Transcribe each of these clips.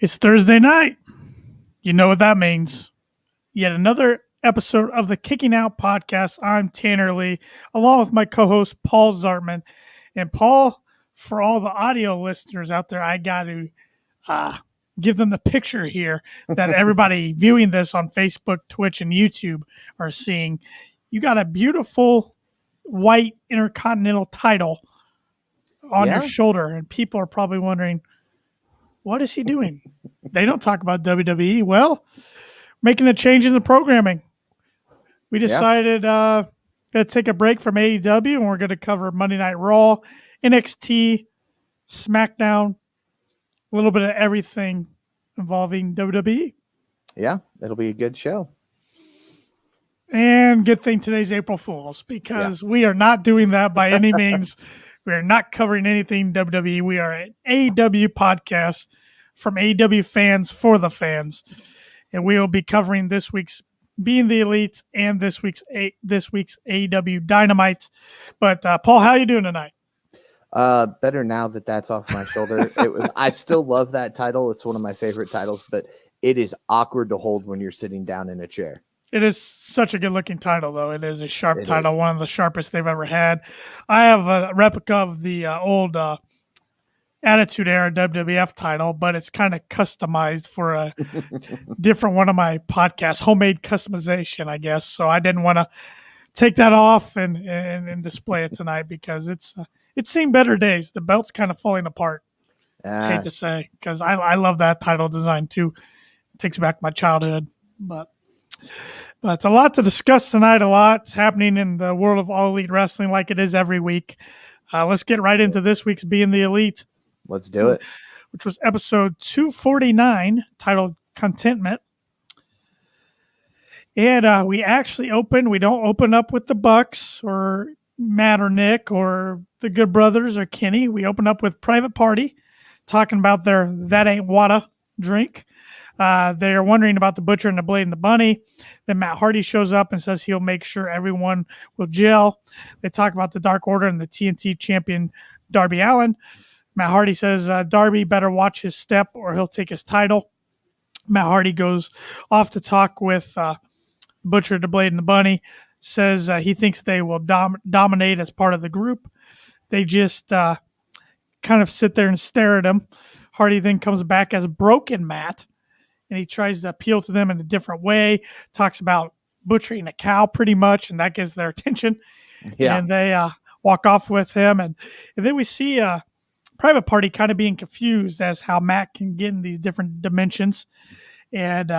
It's Thursday night. You know what that means. Yet another episode of the Kicking Out podcast. I'm Tanner Lee, along with my co-host Paul Zartman. And Paul, for all the audio listeners out there, I got to give them the picture here that everybody viewing this on Facebook, Twitch, and YouTube are seeing. You got a beautiful white Intercontinental title on your shoulder, and people are probably wondering, what is he doing? They don't talk about WWE. Well, making a change in the programming. We decided to take a break from AEW, and we're going to cover Monday Night Raw, NXT, SmackDown, a little bit of everything involving WWE. Yeah, it'll be a good show. And good thing today's April Fool's, because we are not doing that by any means. We are not covering anything WWE. We are an AEW podcast from AEW fans for the fans. And we will be covering this week's Being the Elite and this week's AEW Dynamite. But Paul, how are you doing tonight? Better now that that's off my shoulder. I still love that title. It's one of my favorite titles, but it is awkward to hold when you're sitting down in a chair. It is such a good-looking title, though. It is a sharp title, one of the sharpest they've ever had. I have a replica of the old Attitude Era WWF title, but it's kind of customized for a different one of my podcasts, homemade customization, I guess. So I didn't want to take that off and display it tonight because it's seen better days. The belt's kind of falling apart. I hate to say, because I love that title design too. It takes back my childhood, but a lot to discuss tonight. A lot's happening in the world of All Elite Wrestling, like it is every week. Let's get right into this week's Being the Elite. Let's do it. Which was episode 249, titled Contentment. And we actually we don't open up with the Bucks or Matt or Nick or the Good Brothers or Kenny. We open up with Private Party, talking about their That Ain't Wada drink. They're wondering about the Butcher and the Blade and the Bunny. Then Matt Hardy shows up and says he'll make sure everyone will gel. They talk about the Dark Order and the TNT champion Darby Allin. Matt Hardy says Darby better watch his step or he'll take his title. Matt Hardy goes off to talk with Butcher, the Blade, and the Bunny. Says he thinks they will dominate as part of the group. They just kind of sit there and stare at him. Hardy then comes back as Broken Matt, and he tries to appeal to them in a different way. Talks about butchering a cow pretty much, and that gets their attention. Yeah. And they walk off with him. And then we see Private Party kind of being confused as how Matt can get in these different dimensions. And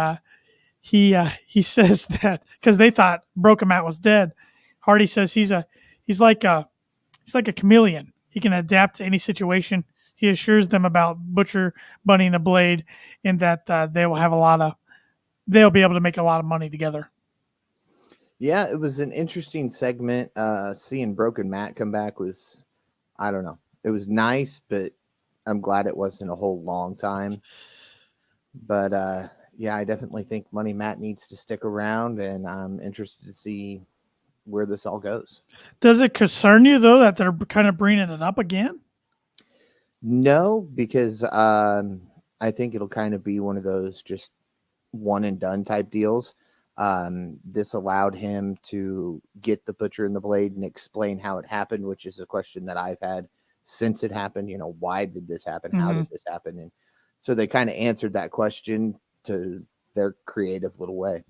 he says that because they thought Broken Matt was dead. Hardy says he's like a chameleon. He can adapt to any situation. He assures them about Butcher, Bunny, and the Blade, and that they'll be able to make a lot of money together. Yeah, it was an interesting segment. Seeing Broken Matt come back was, I don't know. It was nice, but I'm glad it wasn't a whole long time. But I definitely think Money Matt needs to stick around, and I'm interested to see where this all goes. Does it concern you, though, that they're kind of bringing it up again? No, because I think it'll kind of be one of those just one and done type deals. This allowed him to get the Butcher and the Blade and explain how it happened, which is a question that I've had since it happened. You know, why did this happen? How did this happen? And so they kind of answered that question to their creative little way.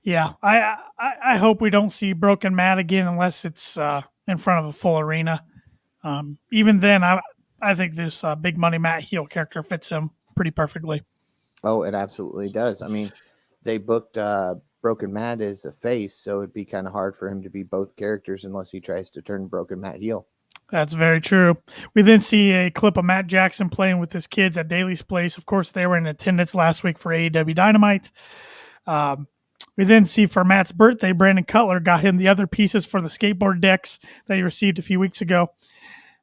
Yeah, I hope we don't see Broken Matt again unless it's in front of a full arena. Even then, I think this Big Money Matt heel character fits him pretty perfectly. Oh, it absolutely does. I mean, they booked Broken Matt as a face, so it'd be kind of hard for him to be both characters unless he tries to turn Broken Matt heel. That's very true. We then see a clip of Matt Jackson playing with his kids at Daly's place. Of course, they were in attendance last week for AEW Dynamite. We then see for Matt's birthday, Brandon Cutler got him the other pieces for the skateboard decks that he received a few weeks ago.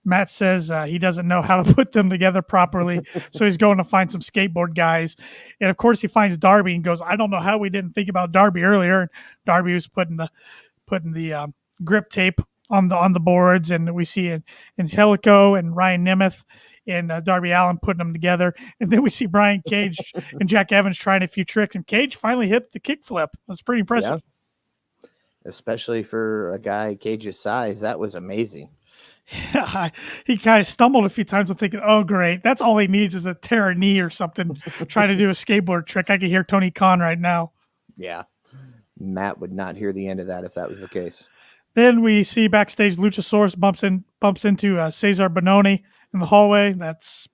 Matt says he doesn't know how to put them together properly, so he's going to find some skateboard guys. And, of course, he finds Darby and goes, I don't know how we didn't think about Darby earlier. And Darby was putting the grip tape on the boards, and we see Angelico and Ryan Nemeth and Darby Allin putting them together. And then we see Brian Cage and Jack Evans trying a few tricks, and Cage finally hit the kickflip. That's pretty impressive. Yeah. Especially for a guy Cage's size, that was amazing. Yeah, he kind of stumbled a few times. I'm thinking, oh, great. That's all he needs is a tear a knee or something, trying to do a skateboard trick. I can hear Tony Khan right now. Yeah. Matt would not hear the end of that if that was the case. Then we see backstage Luchasaurus bumps into Cesar Bononi in the hallway. That's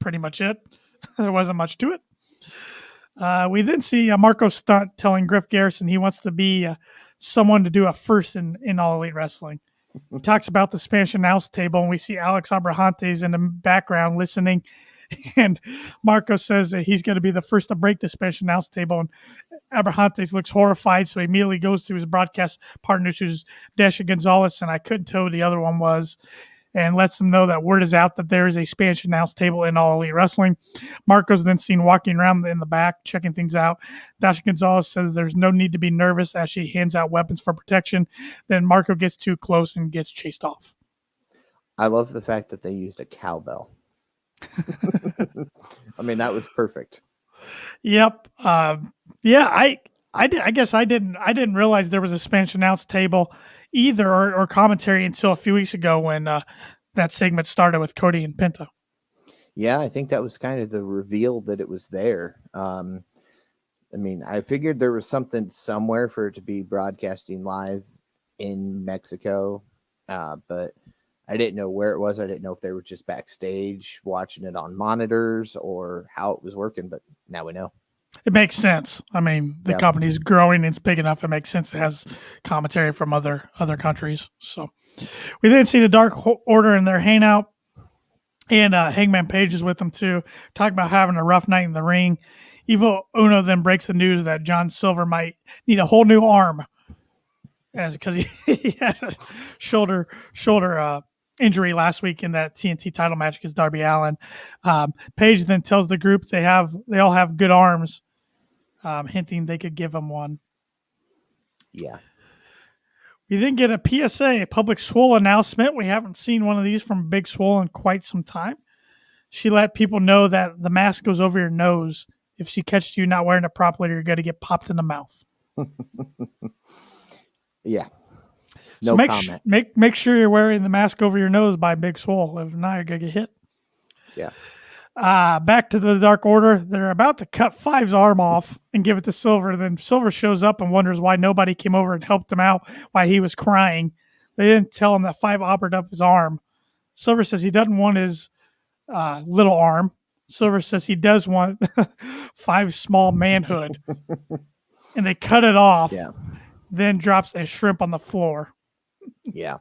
pretty much it. There wasn't much to it. We then see Marco Stunt telling Griff Garrison he wants to be someone to do a first in All Elite Wrestling. He talks about the Spanish announce table, and we see Alex Abrahantes in the background listening. And Marco says that he's going to be the first to break the Spanish announce table. And Abrahantes looks horrified, so he immediately goes to his broadcast partners, who's Dasha Gonzalez, and I couldn't tell who the other one was, and lets them know that word is out that there is a Spanish announce table in All Elite Wrestling. Marco's then seen walking around in the back, checking things out. Dasha Gonzalez says there's no need to be nervous as she hands out weapons for protection. Then Marco gets too close and gets chased off. I love the fact that they used a cowbell. I mean, that was perfect. Yep. Yeah, I guess I didn't realize there was a Spanish announce table either or commentary until a few weeks ago when that segment started with Cody and Penta. Yeah, I think that was kind of the reveal that it was there. I mean, I figured there was something somewhere for it to be broadcasting live in Mexico, but I didn't know where it was. I didn't know if they were just backstage watching it on monitors or how it was working, but now we know. It makes sense. I mean, the company's growing. It's big enough. It makes sense. It has commentary from other countries. So we then see the Dark Order in their hangout, and Hangman Page is with them too. Talk about having a rough night in the ring. Evil Uno then breaks the news that John Silver might need a whole new arm, because he had a shoulder injury last week in that TNT title match against Darby Allin. Page then tells the group they all have good arms, hinting they could give him one. Yeah. We then get a PSA, a public swole announcement. We haven't seen one of these from Big Swole in quite some time. She let people know that the mask goes over your nose. If she catches you not wearing it properly, you're going to get popped in the mouth. Yeah. So make sure you're wearing the mask over your nose by Big Swole. If not, you're going to get hit. Yeah. Back to the Dark Order. They're about to cut Five's arm off and give it to Silver. Then Silver shows up and wonders why nobody came over and helped him out, why he was crying. They didn't tell him that Five offered up his arm. Silver says he doesn't want his little arm. Silver says he does want Five's small manhood. And they cut it off. Yeah. Then drops a shrimp on the floor. Yeah.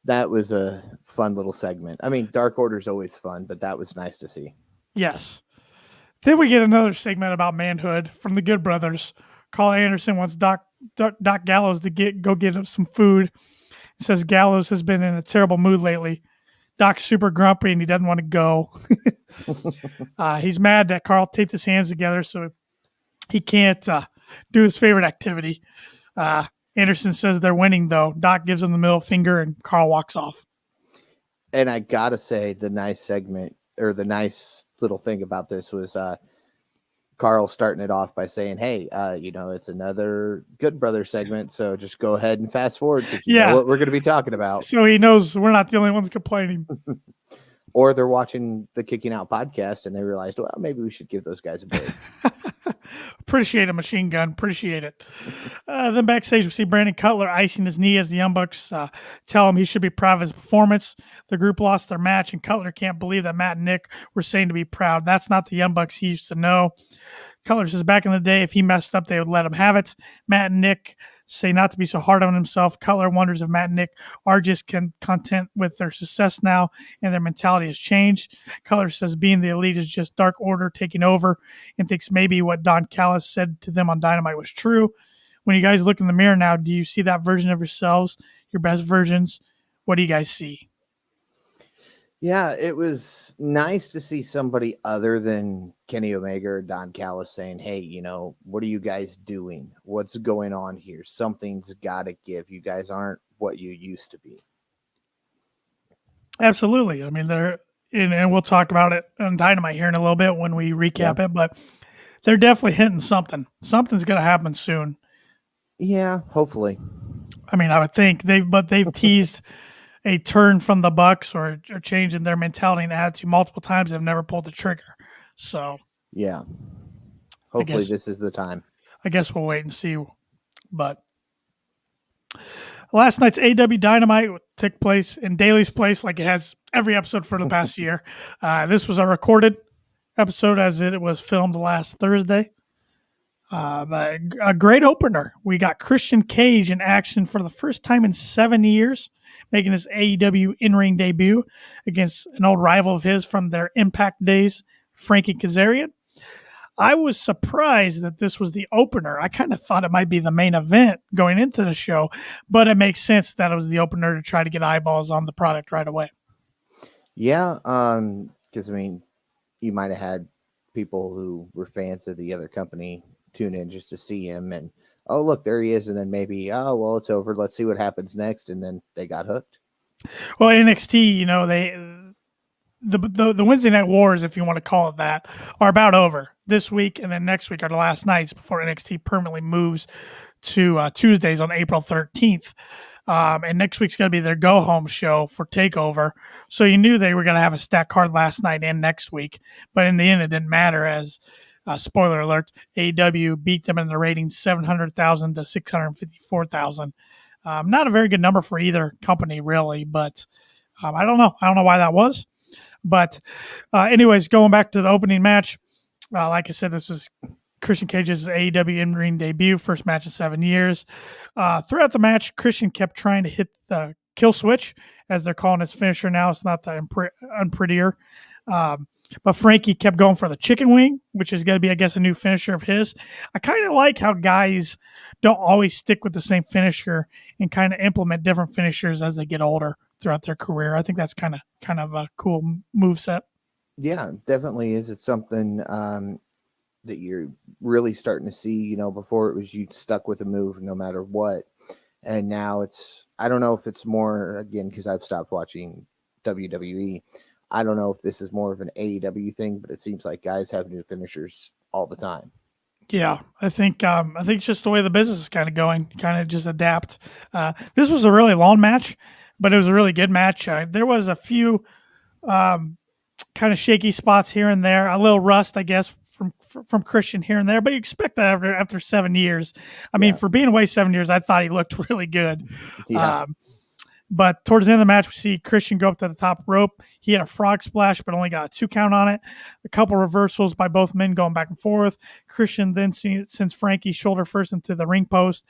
That was a fun little segment. I mean, Dark Order's always fun, but that was nice to see. Yes. Then we get another segment about manhood from the Good Brothers. Carl Anderson wants Doc Gallows to go get him some food. He says Gallows has been in a terrible mood lately. Doc's super grumpy and he doesn't want to go. He's mad that Carl taped his hands together so he can't do his favorite activity. Anderson says they're winning, though. Doc gives him the middle finger, and Carl walks off. And I got to say, the nice segment, or the nice little thing about this was Carl starting it off by saying, hey, it's another Good Brother segment, so just go ahead and fast forward because you know what we're going to be talking about. So he knows we're not the only ones complaining. Or they're watching the Kicking Out podcast, and they realized, well, maybe we should give those guys a break. Appreciate a machine gun. Appreciate it. Then backstage, we see Brandon Cutler icing his knee as the Young Bucks tell him he should be proud of his performance. The group lost their match, and Cutler can't believe that Matt and Nick were saying to be proud. That's not the Young Bucks he used to know. Cutler says back in the day, if he messed up, they would let him have it. Matt and Nick say not to be so hard on himself. Cutler wonders if Matt and Nick are just content with their success now and their mentality has changed. Cutler says being the Elite is just Dark Order taking over and thinks maybe what Don Callis said to them on Dynamite was true. When you guys look in the mirror now, do you see that version of yourselves, your best versions? What do you guys see? Yeah, it was nice to see somebody other than Kenny Omega or Don Callis saying, hey, what are you guys doing? What's going on here? Something's got to give. You guys aren't what you used to be. Absolutely. I mean, and we'll talk about it on Dynamite here in a little bit when we recap Yeah. it, but they're definitely hinting something. Something's going to happen soon. Yeah, hopefully. I mean, I would think they've teased a turn from the Bucks or changing their mentality and attitude multiple times. They've never pulled the trigger. So Yeah. Hopefully guess- this is the time. I guess we'll wait and see. But last night's AW Dynamite took place in Daly's place like it has every episode for the past year. This was a recorded episode as it was filmed last Thursday. But a great opener. We got Christian Cage in action for the first time in 7 years, making his AEW in-ring debut against an old rival of his from their Impact days, Frankie Kazarian. I was surprised that this was the opener. I kind of thought it might be the main event going into the show, but it makes sense that it was the opener to try to get eyeballs on the product right away. Yeah, because I mean, you might have had people who were fans of the other company tune in just to see him, and oh look, there he is, and then maybe well, it's over. Let's see what happens next, and then they got hooked. Well, NXT, the Wednesday Night Wars, if you want to call it that, are about over this week, and then next week are the last nights before NXT permanently moves to Tuesdays on April 13th. And next week's going to be their go-home show for TakeOver. So you knew they were going to have a stacked card last night and next week. But in the end, it didn't matter as, spoiler alert, AEW beat them in the ratings 700,000 to 654,000. Not a very good number for either company, really. But I don't know. I don't know why that was. But anyways, going back to the opening match, like I said, this was Christian Cage's AEW in-ring debut, first match in 7 years. Throughout the match, Christian kept trying to hit the kill switch, as they're calling his finisher now. It's not the unprettier. But Frankie kept going for the chicken wing, which is going to be, I guess, a new finisher of his. I kind of like how guys don't always stick with the same finisher and kind of implement different finishers as they get older throughout their career. I think that's kind of a cool move set. Yeah, definitely is. It's something that you're really starting to see. Before it was you stuck with a move no matter what, and now it's, I don't know if it's more, again, because I've stopped watching WWE. I don't know if this is more of an AEW thing, but it seems like guys have new finishers all the time. Yeah, I think it's just the way the business is kind of going. Kind of just adapt. This was a really long match, but it was a really good match. There was a few kind of shaky spots here and there, a little rust, I guess, from Christian here and there. But you expect that after 7 years. I mean, for being away 7 years, I thought he looked really good. Yeah. But towards the end of the match, we see Christian go up to the top rope. He had a frog splash, but only got a 2 count on it. A couple reversals by both men going back and forth. Christian then sends Frankie shoulder first into the ring post.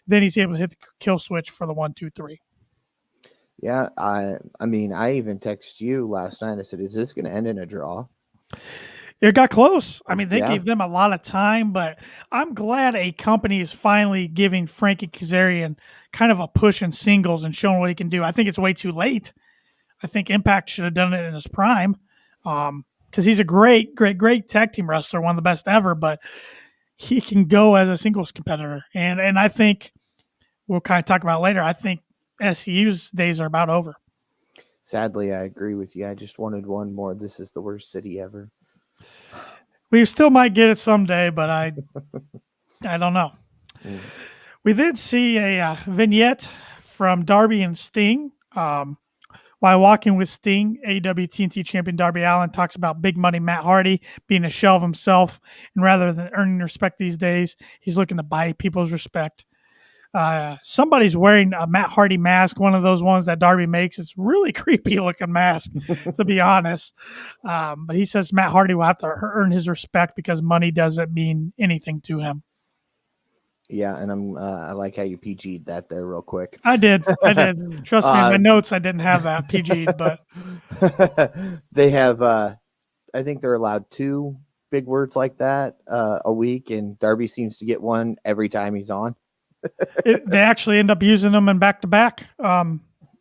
Then he's able to hit the kill switch for the 1, 2, 3. Yeah, I mean, I even texted you last night. I said, is this going to end in a draw? It got close. I mean, they gave them a lot of time, but I'm glad a company is finally giving Frankie Kazarian kind of a push in singles and showing what he can do. I think it's way too late. I think Impact should have done it in his prime because he's a great tag team wrestler, one of the best ever, but he can go as a singles competitor. And I think we'll kind of talk about later. I think SCU's days are about over. Sadly, I agree with you. I just wanted one more. This is the worst city ever. We still might get it someday, but I don't know. We did see a vignette from Darby and Sting. While walking with Sting, AEW TNT champion Darby Allin talks about big money Matt Hardy being a shell of himself, and rather than earning respect these days, he's looking to buy people's respect. Somebody's wearing a Matt Hardy mask, one of those ones that Darby makes. It's really creepy looking mask, to be honest. But he says Matt Hardy will have to earn his respect because money doesn't mean anything to him. Yeah, and I like how you PG'd that there real quick. I did. Trust me, in my notes I didn't have that PG'd, but they have. I think they're allowed 2 big words like that a week, and Darby seems to get one every time he's on. They actually end up using them in back-to-back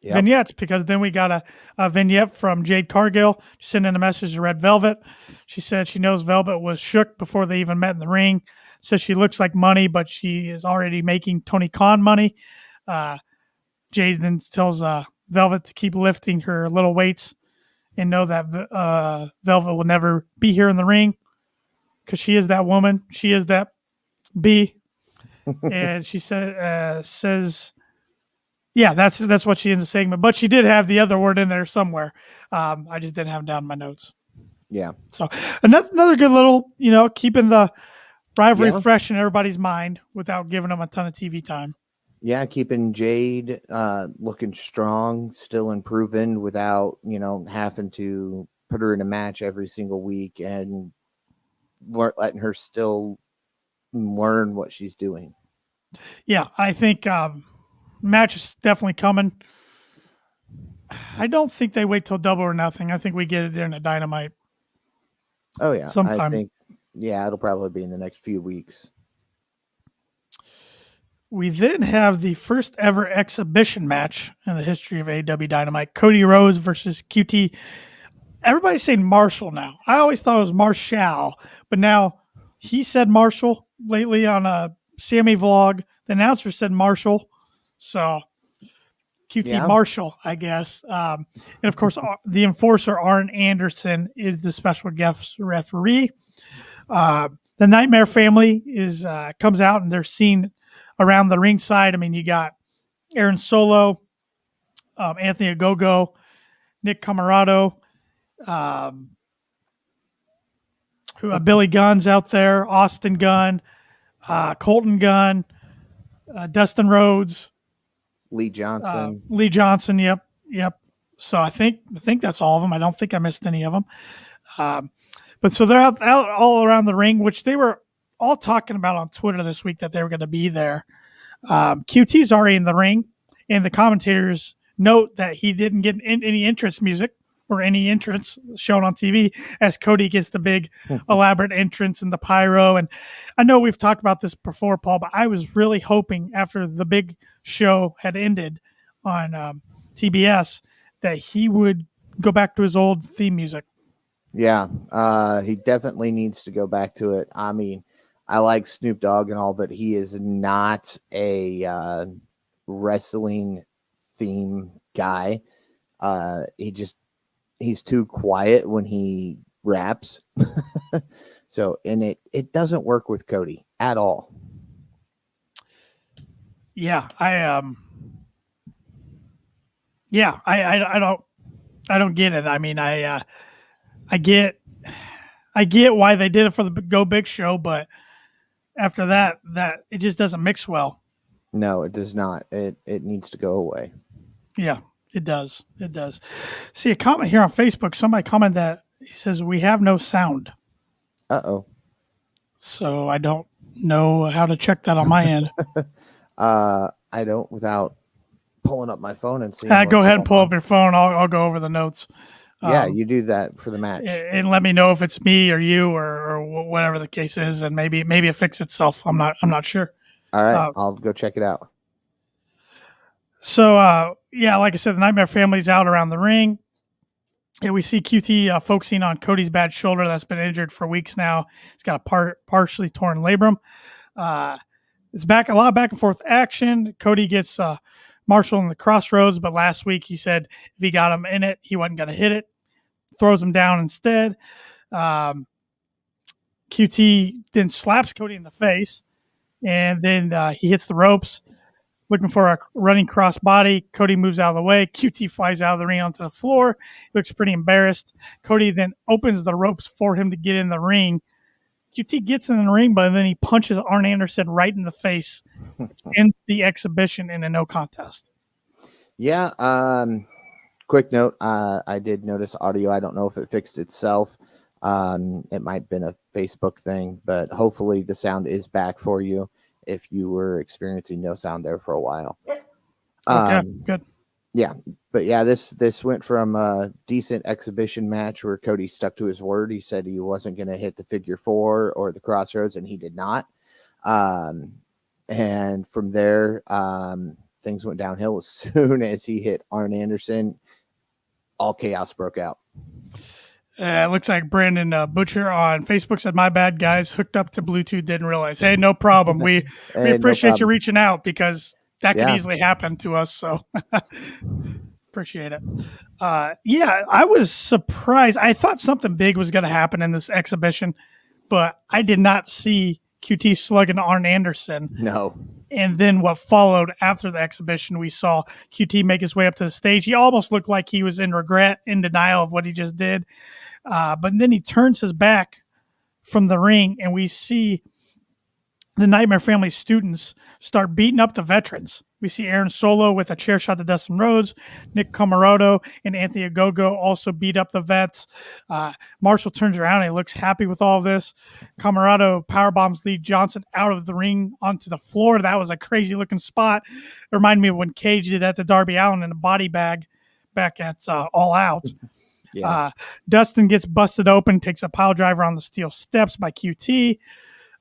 vignettes, because then we got a vignette from Jade Cargill sending a message to Red Velvet. She said she knows Velvet was shook before they even met in the ring. Says she looks like money, but she is already making Tony Khan money. Jade then tells Velvet to keep lifting her little weights and know that Velvet will never be here in the ring because she is that woman. She is that bee. And she says, yeah, that's what she ends the segment. But she did have the other word in there somewhere. I just didn't have it down in my notes. Yeah. So another good little, keeping the rivalry Yeah. fresh in everybody's mind without giving them a ton of TV time. Yeah, keeping Jade looking strong, still improving without, having to put her in a match every single week and letting her still learn what she's doing. Yeah, I think match is definitely coming. I don't think they wait till Double or Nothing. I think we get it there in a Dynamite. Oh, yeah. Sometime. I think, it'll probably be in the next few weeks. We then have the first ever exhibition match in the history of AEW Dynamite. Cody Rhodes versus QT. Everybody's saying Marshall now. I always thought it was Marshall, but now he said Marshall lately on a Sammy vlog. The announcer said Marshall. So QT Marshall, I guess. And of course, the enforcer, Arn Anderson, is the special guest referee. The Nightmare family comes out and they're seen around the ringside. I mean, you got Aaron Solo, Anthony Ogogo, Nick Camarado, Billy Gunn's out there, Austin Gunn, Colton Gunn, Dustin Rhodes, Lee Johnson. Yep. So I think that's all of them. I don't think I missed any of them. But so they're out all around the ring, which they were all talking about on Twitter this week that they were going to be there. QT's already in the ring, and the commentators note that he didn't get any entrance music or any entrance shown on TV as Cody gets the big elaborate entrance and the pyro. And I know we've talked about this before, Paul, but I was really hoping after the big show had ended on TBS that he would go back to his old theme music. Yeah, he definitely needs to go back to it. I mean, I like Snoop Dogg and all, but he is not a wrestling theme guy. He's too quiet when he raps. So, and it doesn't work with Cody at all. Yeah, I don't get it. I mean, I get why they did it for the Go Big show, but after that it just doesn't mix well. No, it does not. It needs to go away. Yeah, it does. It does. See a comment here on Facebook. Somebody commented that he says we have no sound. Uh-oh. So I don't know how to check that on my end. I don't without pulling up my phone and seeing. Go ahead and pull up your phone. I'll go over the notes. Yeah, you do that for the match, and let me know if it's me or you or whatever the case is, and maybe it fixed itself. I'm not sure. All right, I'll go check it out. So like I said, the Nightmare family's out around the ring. Yeah, we see QT focusing on Cody's bad shoulder that's been injured for weeks now. He's got a partially torn labrum. It's a lot of back and forth action. Cody gets Marshall in the crossroads, but last week he said if he got him in it, he wasn't going to hit it. Throws him down instead. QT then slaps Cody in the face, and then he hits the ropes, looking for a running cross body. Cody moves out of the way. QT flies out of the ring onto the floor. He looks pretty embarrassed. Cody then opens the ropes for him to get in the ring. QT gets in the ring, but then he punches Arn Anderson right in the face in the exhibition in a no contest. Yeah. Quick note. I did notice audio. I don't know if it fixed itself. It might have been a Facebook thing, but hopefully the sound is back for you if you were experiencing no sound there for a while. Okay, good. Yeah. But yeah, this went from a decent exhibition match where Cody stuck to his word. He said he wasn't going to hit the figure 4 or the crossroads, and he did not. And from there, things went downhill as soon as he hit Arn Anderson. All chaos broke out. It looks like Brandon Butcher on Facebook said, "My bad, guys. Hooked up to Bluetooth, didn't realize." Hey, no problem. We appreciate you reaching out because that could easily happen to us. So Appreciate it. Yeah, I was surprised. I thought something big was going to happen in this exhibition, but I did not see QT slugging Arn Anderson. No. And then what followed after the exhibition, we saw QT make his way up to the stage. He almost looked like he was in regret, in denial of what he just did. But then he turns his back from the ring, and we see the Nightmare Family students start beating up the veterans. We see Aaron Solo with a chair shot to Dustin Rhodes, Nick Comoroto and Anthony Ogogo also beat up the vets. Marshall turns around and he looks happy with all of this. Comoroto powerbombs Lee Johnson out of the ring onto the floor. That was a crazy looking spot. It reminded me of when Cage did that to Darby Allin in a body bag back at All Out. Yeah. Dustin gets busted open, takes a pile driver on the steel steps by QT.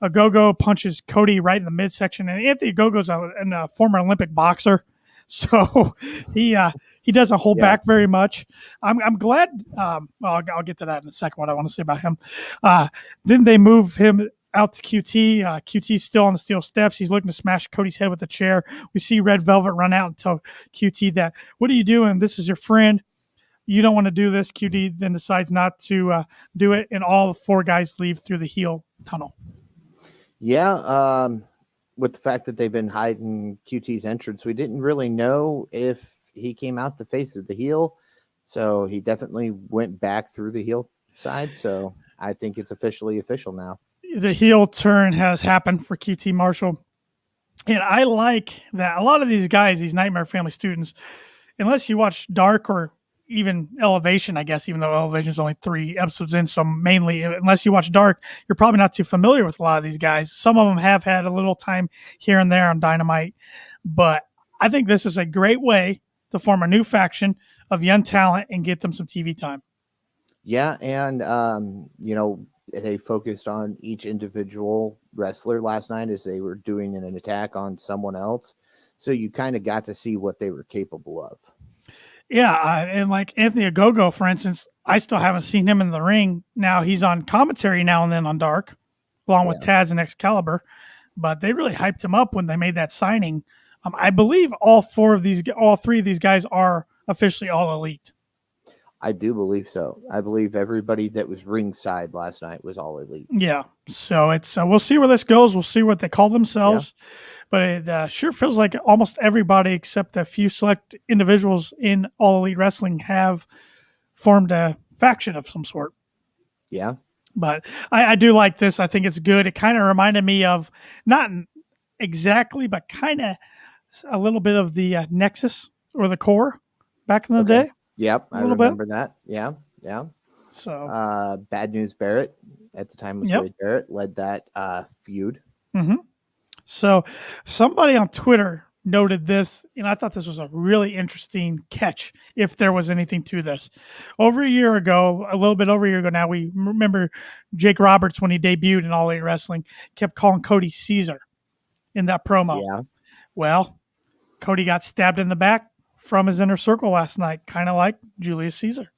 Ogogo punches Cody right in the midsection, and Anthony Ogogo's a former Olympic boxer, so he doesn't hold back very much. I'm glad. Well, I'll get to that in a second. What I want to say about him. Then they move him out to QT. QT's still on the steel steps. He's looking to smash Cody's head with a chair. We see Red Velvet run out and tell QT that, "What are you doing? This is your friend. You don't want to do this." QT then decides not to do it, and all four guys leave through the heel tunnel. Yeah, with the fact that they've been hiding QT's entrance, we didn't really know if he came out the face of the heel. So he definitely went back through the heel side. So I think it's officially official now. The heel turn has happened for QT Marshall. And I like that a lot of these guys, these Nightmare Family students, unless you watch Dark or even Elevation, I guess, even though Elevation is only 3 episodes in. So mainly, unless you watch Dark, you're probably not too familiar with a lot of these guys. Some of them have had a little time here and there on Dynamite, but I think this is a great way to form a new faction of young talent and get them some TV time. Yeah. And, they focused on each individual wrestler last night as they were doing an attack on someone else. So you kind of got to see what they were capable of. Yeah, and like Anthony Ogogo, for instance, I still haven't seen him in the ring. Now he's on commentary now and then on Dark, along with Taz and Excalibur, but they really hyped him up when they made that signing. I believe all three of these guys are officially All Elite. I do believe so. I believe everybody that was ringside last night was All Elite. Yeah, so it's we'll see where this goes. We'll see what they call themselves. Yeah. But it sure feels like almost everybody except a few select individuals in All Elite Wrestling have formed a faction of some sort. Yeah. But I do like this. I think it's good. It kind of reminded me of, not exactly, but kind of a little bit of the Nexus or the Core back in the day. Yep, I remember that. Yeah, yeah. So Bad News Barrett at the time was Wade Barrett led that feud. Mm-hmm. So somebody on Twitter noted this, and I thought this was a really interesting catch, if there was anything to this. Over a year ago, a little bit over a year ago now, we remember Jake Roberts, when he debuted in All Elite Wrestling, kept calling Cody Caesar in that promo. Yeah. Well, Cody got stabbed in the back from his inner circle last night, kind of like Julius Caesar.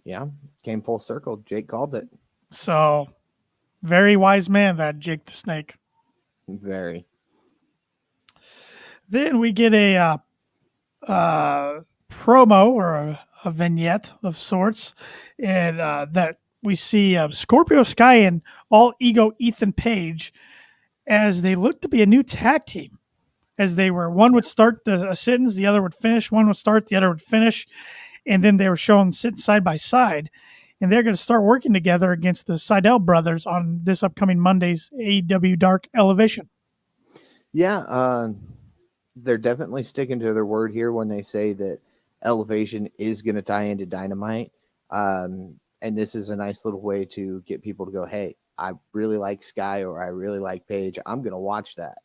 Yeah, came full circle. Jake called it. So, very wise man, that Jake the Snake. Very. Then we get a promo or a vignette of sorts, and that we see Scorpio Sky and All Ego Ethan Page as they look to be a new tag team. As they were, one would start the sentence, the other would finish. One would start, the other would finish, and then they were shown sitting side by side. And they're going to start working together against the Seidel brothers on this upcoming Monday's AEW Dark Elevation. Yeah, they're definitely sticking to their word here when they say that Elevation is going to tie into Dynamite. And this is a nice little way to get people to go, hey, I really like Sky or I really like Paige. I'm going to watch that.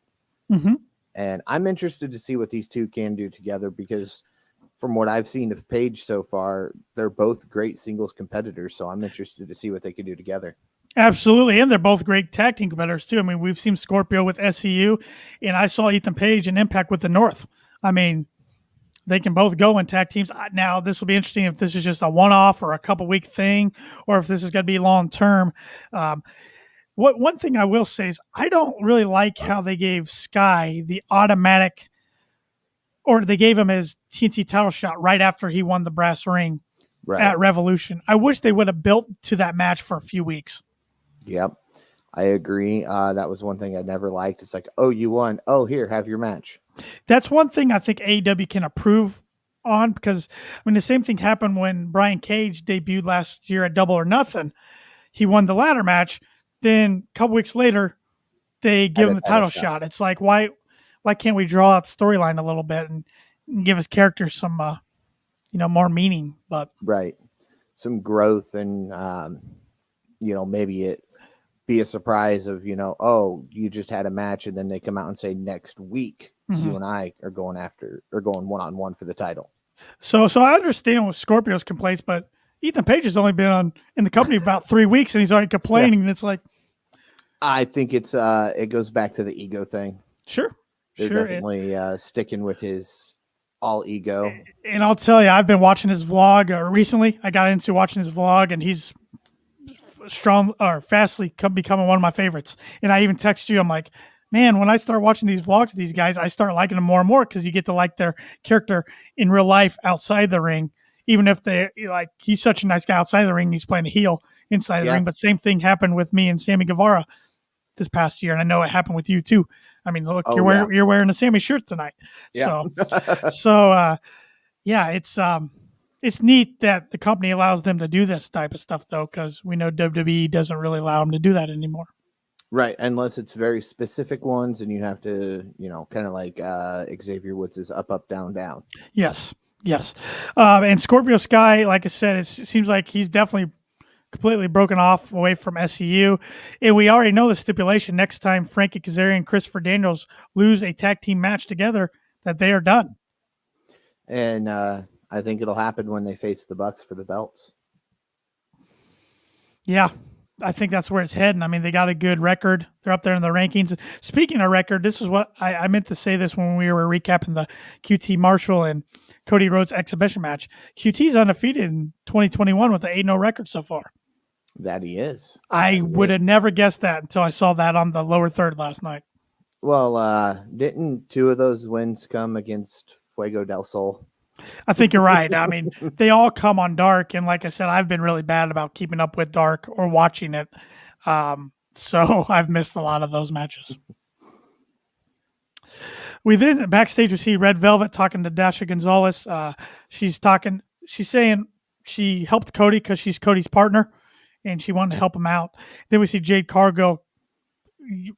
Mm-hmm. And I'm interested to see what these two can do together because from what I've seen of Paige so far, they're both great singles competitors. So I'm interested to see what they can do together. Absolutely. And they're both great tag team competitors too. I mean, we've seen Scorpio with SCU, and I saw Ethan Page and Impact with the North. I mean, they can both go in tag teams. Now, this will be interesting if this is just a one-off or a couple-week thing, or if this is going to be long-term. One thing I will say is I don't really like how they gave Sky the automatic or they gave him his TNT title shot right after he won the brass ring Right. at Revolution. I wish they would have built to that match for a few weeks. Yep. I agree. That was one thing I never liked. It's like, oh, you won. Oh, here, have your match. That's one thing I think AEW can improve on, because I mean the same thing happened when Brian Cage debuted last year at Double or Nothing. He won the ladder match. Then a couple weeks later, they give him the title shot. It's like, why can't we draw out the storyline a little bit and give his character some more meaning? But right, some growth, and maybe it be a surprise of oh, you just had a match, and then they come out and say next week you and I are going one-on-one for the title. So I understand with Scorpio's complaints, but Ethan Page has only been in the company about 3 weeks, and he's already complaining. And it's like, I think it goes back to the ego thing. Sure. They're definitely sticking with his all ego. And I'll tell you, I've been watching his vlog recently. I got into watching his vlog, and he's fastly becoming one of my favorites. And I even text you, I'm like, man, when I start watching these vlogs of these guys, I start liking them more and more, because you get to like their character in real life outside the ring. Even if he's such a nice guy outside the ring, he's playing a heel inside the ring. But same thing happened with me and Sammy Guevara this past year, and I know it happened with you too. I mean, look, you're wearing a Sammy shirt tonight. Yeah. It's neat that the company allows them to do this type of stuff, though, because we know WWE doesn't really allow them to do that anymore. Right, unless it's very specific ones, and you have to, kind of like Xavier Woods' up, down, down. Yes. And Scorpio Sky, like I said, it seems like he's definitely completely broken off away from SCU. And we already know the stipulation: next time Frankie Kazarian and Christopher Daniels lose a tag team match together, that they are done. And I think it'll happen when they face the Bucks for the belts. Yeah, I think that's where it's heading. I mean, they got a good record. They're up there in the rankings. Speaking of record, this is what I meant to say this when we were recapping the QT Marshall and Cody Rhodes exhibition match. QT's undefeated in 2021 with an 8-0 record so far. That he is. I would have never guessed that until I saw that on the lower third last night. Well, didn't 2 of those wins come against Fuego del Sol? I think you're right. I mean, they all come on Dark, and like I said, I've been really bad about keeping up with Dark or watching it. So I've missed a lot of those matches. We then backstage we see Red Velvet talking to Dasha Gonzalez. She's saying she helped Cody because she's Cody's partner, and she wanted to help him out. Then we see Jade Cargill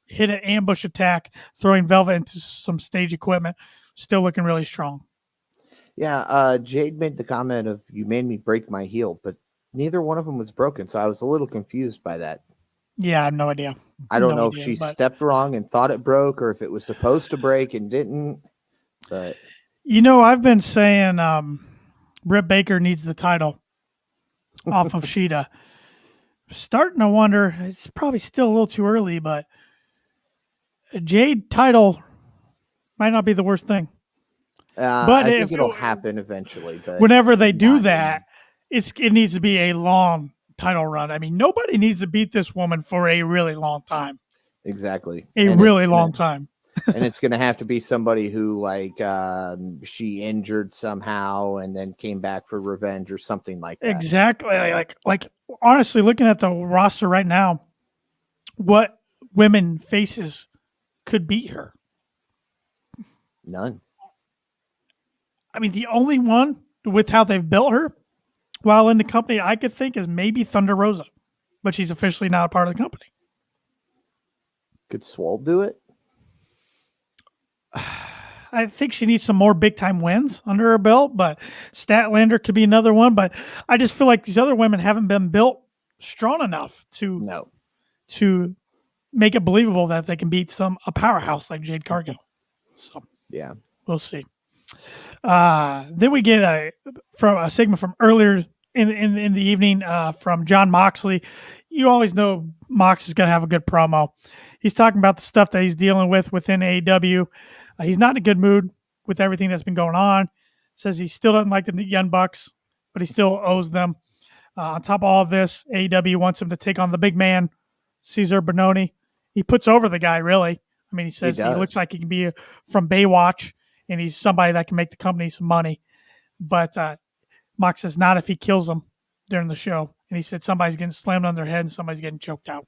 hit an ambush attack, throwing Velvet into some stage equipment. Still looking really strong. Yeah, Jade made the comment of, you made me break my heel, but neither one of them was broken, so I was a little confused by that. Yeah, I have no idea. I don't know if she stepped wrong and thought it broke, or if it was supposed to break and didn't. But I've been saying Britt Baker needs the title off of Sheeta. Starting to wonder, it's probably still a little too early, but a Jade title might not be the worst thing. But I think it'll happen eventually. But whenever they do that, it needs to be a long title run. I mean, nobody needs to beat this woman for a really long time. Exactly. A really long time. And it's going to have to be somebody who, she injured somehow and then came back for revenge or something like that. Exactly. Like honestly, looking at the roster right now, what women faces could beat her? None. I mean, the only one with how they've built her while in the company I could think is maybe Thunder Rosa, but she's officially not a part of the company. Could Swole do it? I think she needs some more big time wins under her belt, but Statlander could be another one. But I just feel like these other women haven't been built strong enough to make it believable that they can beat a powerhouse like Jade Cargill. So yeah, we'll see. Then we get a segment from earlier in the evening from Jon Moxley. You always know Mox is going to have a good promo. He's talking about the stuff that he's dealing with within AEW. He's not in a good mood with everything that's been going on. Says he still doesn't like the Young Bucks, but he still owes them. On top of all of this, AEW wants him to take on the big man, Cesar Bononi. He puts over the guy, really. I mean, he says he looks like he can be from Baywatch, and he's somebody that can make the company some money. But Mox says not if he kills them during the show. And he said somebody's getting slammed on their head and somebody's getting choked out.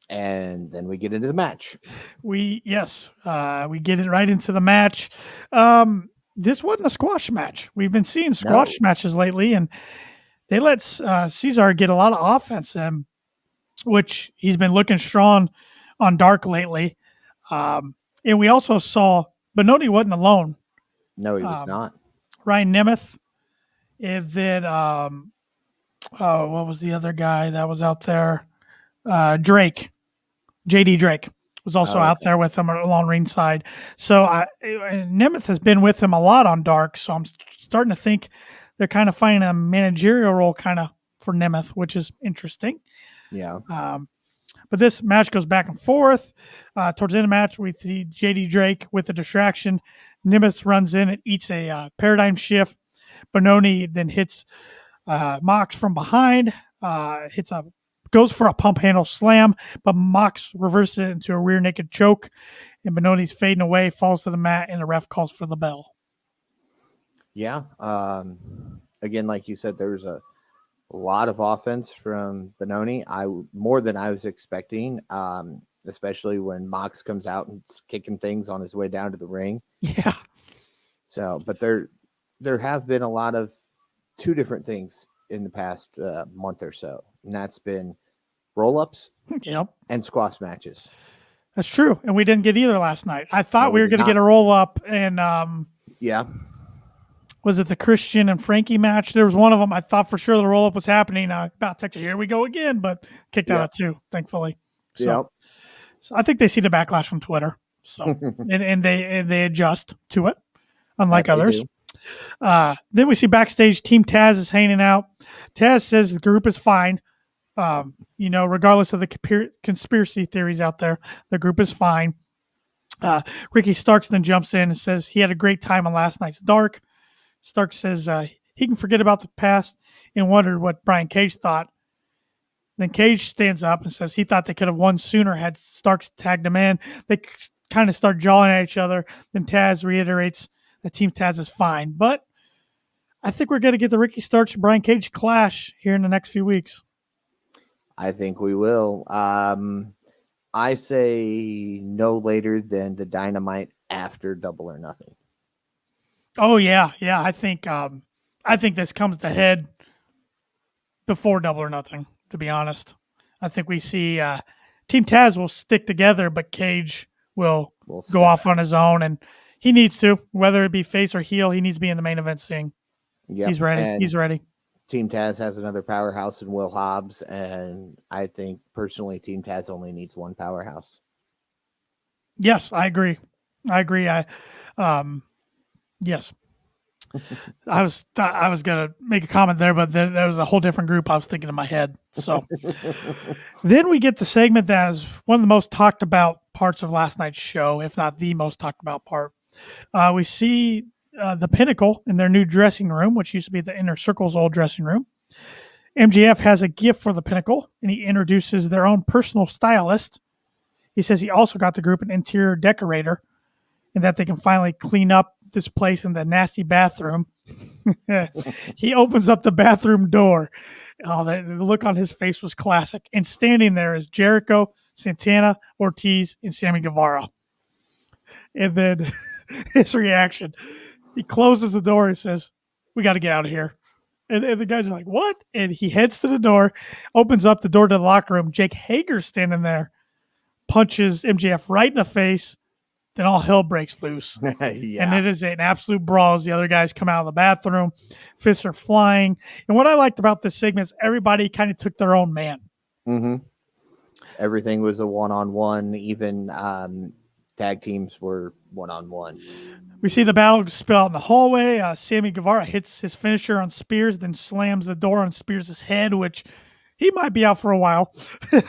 And then we get into the match. We get it right into the match. This wasn't a squash match. We've been seeing squash matches lately, and they let Cesar get a lot of offense in, which he's been looking strong on Dark lately. And we also saw Benoni wasn't alone. No, he was not. Ryan Nemeth. And then, what was the other guy that was out there? Drake. JD Drake was also out there with him along ringside. So Nemeth has been with him a lot on Dark. So I'm starting to think they're kind of finding a managerial role kind of for Nemeth, which is interesting. Yeah. But this match goes back and forth. Towards the end of the match, we see JD Drake with the distraction. Nemeth runs in and eats a paradigm shift. Benoni then hits Mox from behind, goes for a pump handle slam, but Mox reverses it into a rear naked choke, and Benoni's fading away, falls to the mat, and the ref calls for the bell. Yeah. Again, like you said, there's a lot of offense from Benoni. More than I was expecting, especially when Mox comes out and kicking things on his way down to the ring. Yeah. So, but there have been a lot of two different things in the past month or so, and that's been roll-ups and squash matches. That's true, and we didn't get either last night. I thought we were going to get a roll-up, and was it the Christian and Frankie match? There was one of them. I thought for sure the roll-up was happening. About to here we go again, but kicked out of two, thankfully. So I think they see the backlash on Twitter, so and they adjust to it, unlike others. Then we see backstage, Team Taz is hanging out. Taz says the group is fine. Regardless of the conspiracy theories out there, the group is fine. Ricky Starks then jumps in and says he had a great time on last night's Dark. Starks says he can forget about the past and wondered what Brian Cage thought. Then Cage stands up and says he thought they could have won sooner had Starks tagged him in. They kind of start jawing at each other. Then Taz reiterates that Team Taz is fine. But I think we're going to get the Ricky Starks Brian Cage clash here in the next few weeks. I think we will. I say no later than the Dynamite after Double or Nothing. Oh yeah. I think this comes to head before Double or Nothing. To be honest, I think we see Team Taz will stick together, but Cage will go off on his own, and he needs to, whether it be face or heel. He needs to be in the main event scene. Yeah, he's ready. He's ready. Team Taz has another powerhouse in Will Hobbs, and I think personally Team Taz only needs one powerhouse. Yes, I agree. Yes. I was going to make a comment there, but there was a whole different group I was thinking in my head. So then we get the segment that is one of the most talked about parts of last night's show, if not the most talked about part. We see the Pinnacle in their new dressing room, which used to be the Inner Circle's old dressing room. MJF has a gift for the Pinnacle, and he introduces their own personal stylist. He says he also got the group an interior decorator, and that they can finally clean up this place in the nasty bathroom. He opens up the bathroom door. Oh, the look on his face was classic. And standing there is Jericho, Santana, Ortiz, and Sammy Guevara. And then his reaction, he closes the door and says, "We got to get out of here." And the guys are like, "What?" And he heads to the door, opens up the door to the locker room. Jake Hager's standing there, punches MJF right in the face. Then all hell breaks loose. And it is an absolute brawl as the other guys come out of the bathroom. Fists are flying. And what I liked about this segment is everybody kind of took their own man. Mm-hmm. Everything was a one-on-one. Even tag teams were one-on-one. We see the battle spill out in the hallway. Sammy Guevara hits his finisher on Spears, then slams the door on Spears' head, which he might be out for a while.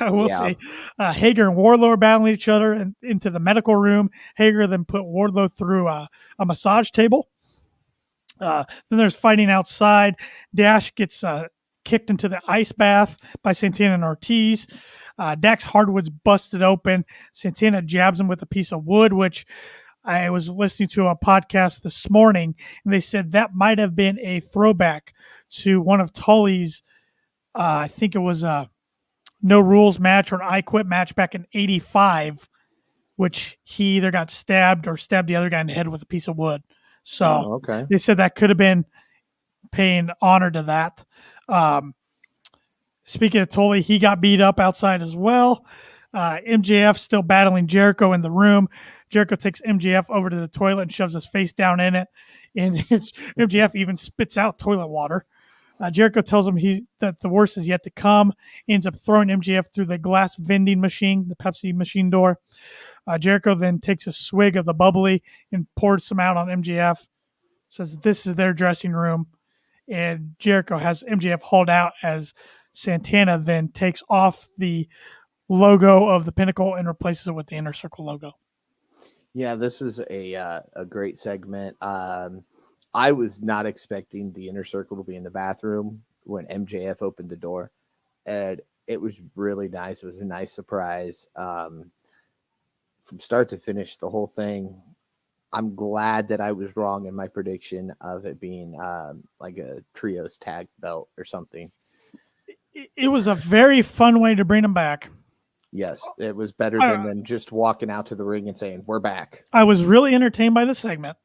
We'll see. Hager and Wardlow are battling each other into the medical room. Hager then put Wardlow through a massage table. Then there's fighting outside. Dash gets kicked into the ice bath by Santana and Ortiz. Dax Hardwood's busted open. Santana jabs him with a piece of wood, which I was listening to a podcast this morning, and they said that might have been a throwback to one of Tully's. I think it was a no rules match or an I Quit match back in '85, which he either got stabbed or stabbed the other guy in the head with a piece of wood. So Okay. they said that could have been paying honor to that. Speaking of Tully, he got beat up outside as well. MJF still battling Jericho in the room. Jericho takes MJF over to the toilet and shoves his face down in it. And MJF even spits out toilet water. Jericho tells him that the worst is yet to come. He ends up throwing MJF through the glass vending machine, the Pepsi machine door. Jericho then takes a swig of the bubbly and pours some out on MJF. Says this is their dressing room. And Jericho has MJF hauled out as Santana then takes off the logo of the Pinnacle and replaces it with the Inner Circle logo. Yeah, this was a great segment. I was not expecting the Inner Circle to be in the bathroom when MJF opened the door, and it was really nice. It was a nice surprise from start to finish. The whole thing. I'm glad that I was wrong in my prediction of it being like a trios tag belt or something. It was a very fun way to bring them back. Yes, it was better than them just walking out to the ring and saying, we're back. I was really entertained by the segment,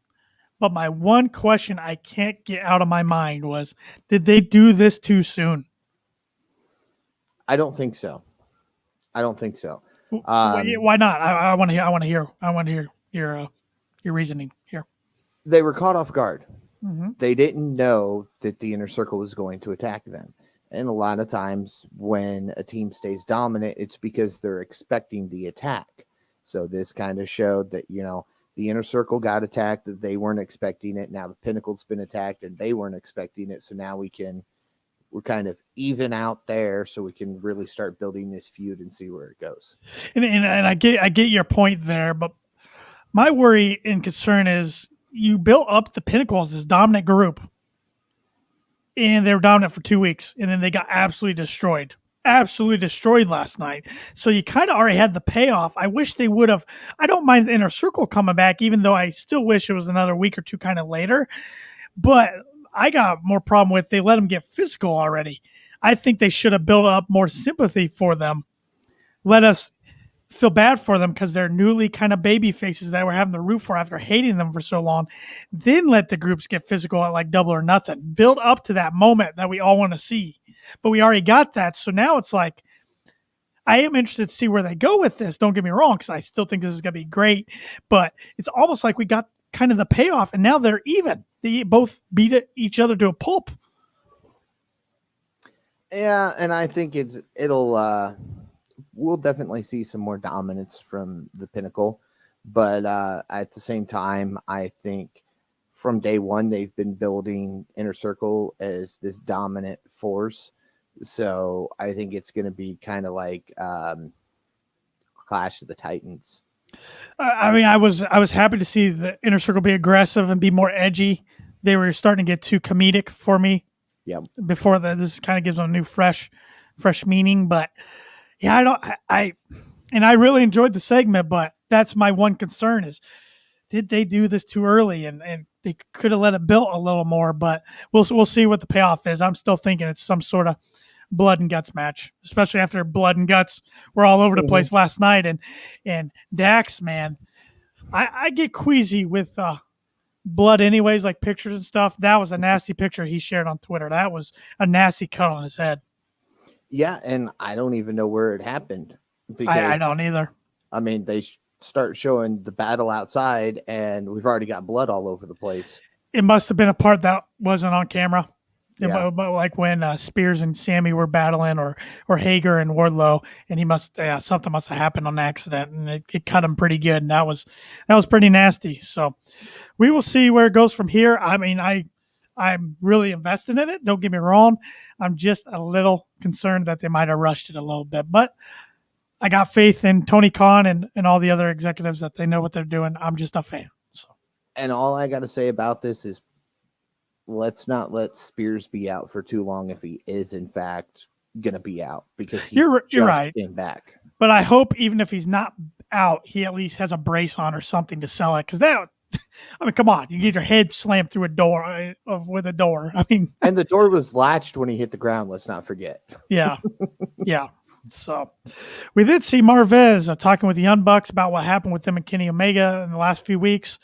but my one question I can't get out of my mind was, did they do this too soon? I don't think so. Why not? I want to hear your reasoning here. They were caught off guard. Mm-hmm. They didn't know that the Inner Circle was going to attack them. And a lot of times when a team stays dominant, it's because they're expecting the attack. So this kind of showed that, the Inner Circle got attacked, that they weren't expecting it. Now the Pinnacle's been attacked and they weren't expecting it. So now we're kind of even out there so we can really start building this feud and see where it goes. And I get your point there, but my worry and concern is you built up the Pinnacle as this dominant group, and they were dominant for 2 weeks, and then they got absolutely destroyed last night. So you kind of already had the payoff. I wish they would have. I don't mind the Inner Circle coming back, even though I still wish it was another week or two kind of later. But I got more problem with they let them get physical already. I think they should have built up more sympathy for them. Let us feel bad for them because they're newly kind of baby faces that we're having the root for after hating them for so long. Then let the groups get physical at like Double or Nothing. Build up to that moment that we all want to see. But we already got that. So now it's like, I am interested to see where they go with this. Don't get me wrong, because I still think this is going to be great. But it's almost like we got kind of the payoff, and now they're even. They both beat each other to a pulp. Yeah, and I think we'll definitely see some more dominance from the Pinnacle. But at the same time, I think from day one, they've been building Inner Circle as this dominant force. So I think it's going to be kind of like Clash of the Titans. I was happy to see the Inner Circle be aggressive and be more edgy. They were starting to get too comedic for me. Yeah. Before that, this kind of gives them a new fresh meaning. But yeah, I really enjoyed the segment, but that's my one concern is, did they do this too early? And they could have let it build a little more, but we'll see what the payoff is. I'm still thinking it's some sort of blood and guts match, especially after blood and guts were all over the place last night. And Dax, man, I get queasy with blood anyways, like pictures and stuff. That was a nasty picture he shared on Twitter. That was a nasty cut on his head. Yeah, and I don't even know where it happened. Because I don't either. I mean, they start showing the battle outside, and we've already got blood all over the place. It must have been a part that wasn't on camera. Yeah. Like when Spears and Sammy were battling, or Hager and Wardlow, and something must have happened on accident, and it cut him pretty good, and that was pretty nasty. So we will see where it goes from here. I mean, I'm really invested in it. Don't get me wrong. I'm just a little concerned that they might have rushed it a little bit, but I got faith in Tony Khan and all the other executives that they know what they're doing. I'm just a fan. So, and all I got to say about this is, let's not let Spears be out for too long if he is in fact going to be out, because he you're right. came back. But I hope even if he's not out, he at least has a brace on or something to sell it. Because that, I mean, come on, you get your head slammed through a door with a door. I mean, And the door was latched when he hit the ground. Let's not forget. yeah, yeah. So we did see Marvez talking with the Young Bucks about what happened with them and Kenny Omega in the last few weeks.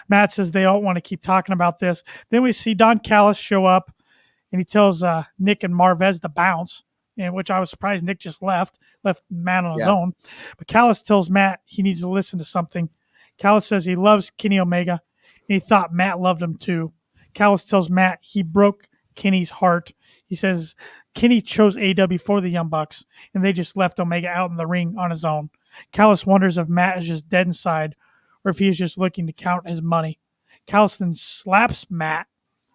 Matt says they don't want to keep talking about this. Then we see Don Callis show up, and he tells Nick and Marvez to bounce, in which I was surprised Nick just left Matt on his own. But Callis tells Matt he needs to listen to something. Callis says he loves Kenny Omega, and he thought Matt loved him too. Callis tells Matt he broke Kenny's heart. He says Kenny chose AEW for the Young Bucks, and they just left Omega out in the ring on his own. Callis wonders if Matt is just dead inside, or if he is just looking to count his money. Callis then slaps Matt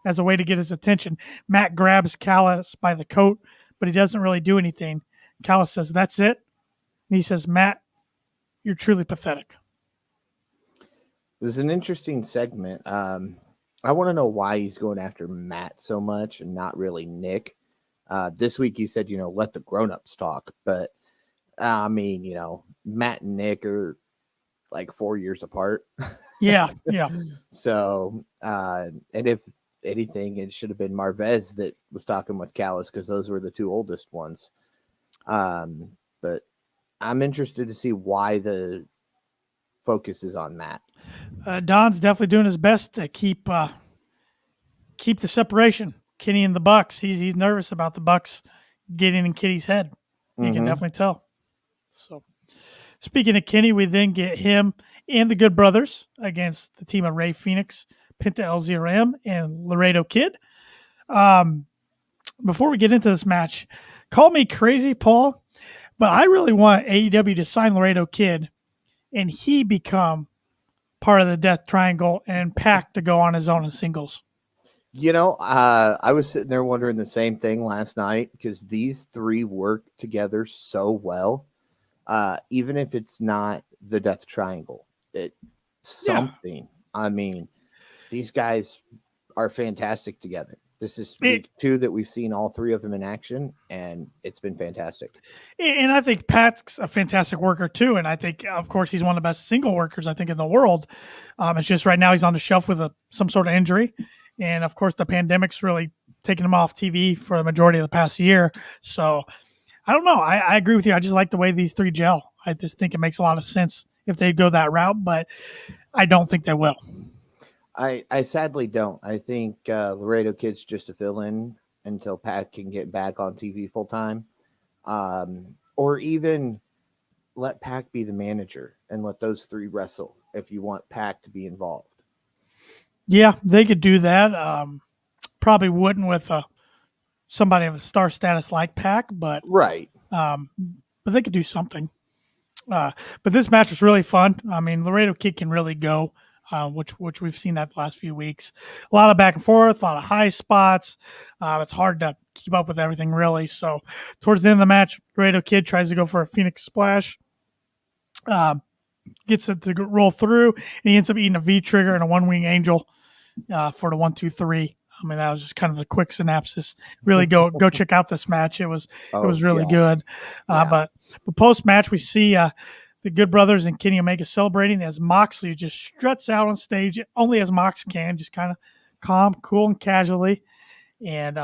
as a way to get his attention. Matt grabs Callis by the coat, but he doesn't really do anything. Callis says, "That's it." And he says, "Matt, you're truly pathetic." It was an interesting segment. I want to know why he's going after Matt so much and not really Nick. This week he said, let the grown-ups talk. But, I mean, Matt and Nick are like 4 years apart. Yeah. So, and if anything, it should have been Marvez that was talking with Callis because those were the two oldest ones. But I'm interested to see why the focus is on Matt. Don's definitely doing his best to keep the separation. Kenny and the Bucks. He's nervous about the Bucks getting in Kenny's head. You can definitely tell. So, speaking of Kenny, we then get him and the Good Brothers against the team of Ray Phoenix, Penta El0M, and Laredo Kid. Before we get into this match, call me crazy, Paul, but I really want AEW to sign Laredo Kid and he become part of the Death Triangle and Pac to go on his own in singles. I was sitting there wondering the same thing last night because these three work together so well. Even if it's not the Death Triangle, it's something. Yeah. I mean, these guys are fantastic together. This is week 2 that we've seen all three of them in action, and it's been fantastic. And I think Pat's a fantastic worker too. And I think, of course, he's one of the best single workers, I think, in the world. It's just right now he's on the shelf with some sort of injury. And, of course, the pandemic's really taken him off TV for the majority of the past year. So, I don't know. I agree with you. I just like the way these three gel. I just think it makes a lot of sense if they go that route, but I don't think they will. I sadly don't. I think Laredo Kid's just a fill-in until Pat can get back on TV full-time. Or even let Pac be the manager and let those three wrestle if you want Pac to be involved. Yeah, they could do that. Probably wouldn't with somebody of a star status like Pac, but right. But they could do something. But this match was really fun. I mean, Laredo Kid can really go, which we've seen that the last few weeks. A lot of back and forth, a lot of high spots. It's hard to keep up with everything, really. So towards the end of the match, Laredo Kid tries to go for a Phoenix Splash. Gets it to roll through, and he ends up eating a V-trigger and a one-wing angel for the 1-2-3. I mean, that was just kind of a quick synopsis. Really go check out this match. It was really good. But post match, we see the Good Brothers and Kenny Omega celebrating as Moxley just struts out on stage, only as Mox can, just kind of calm, cool, and casually. And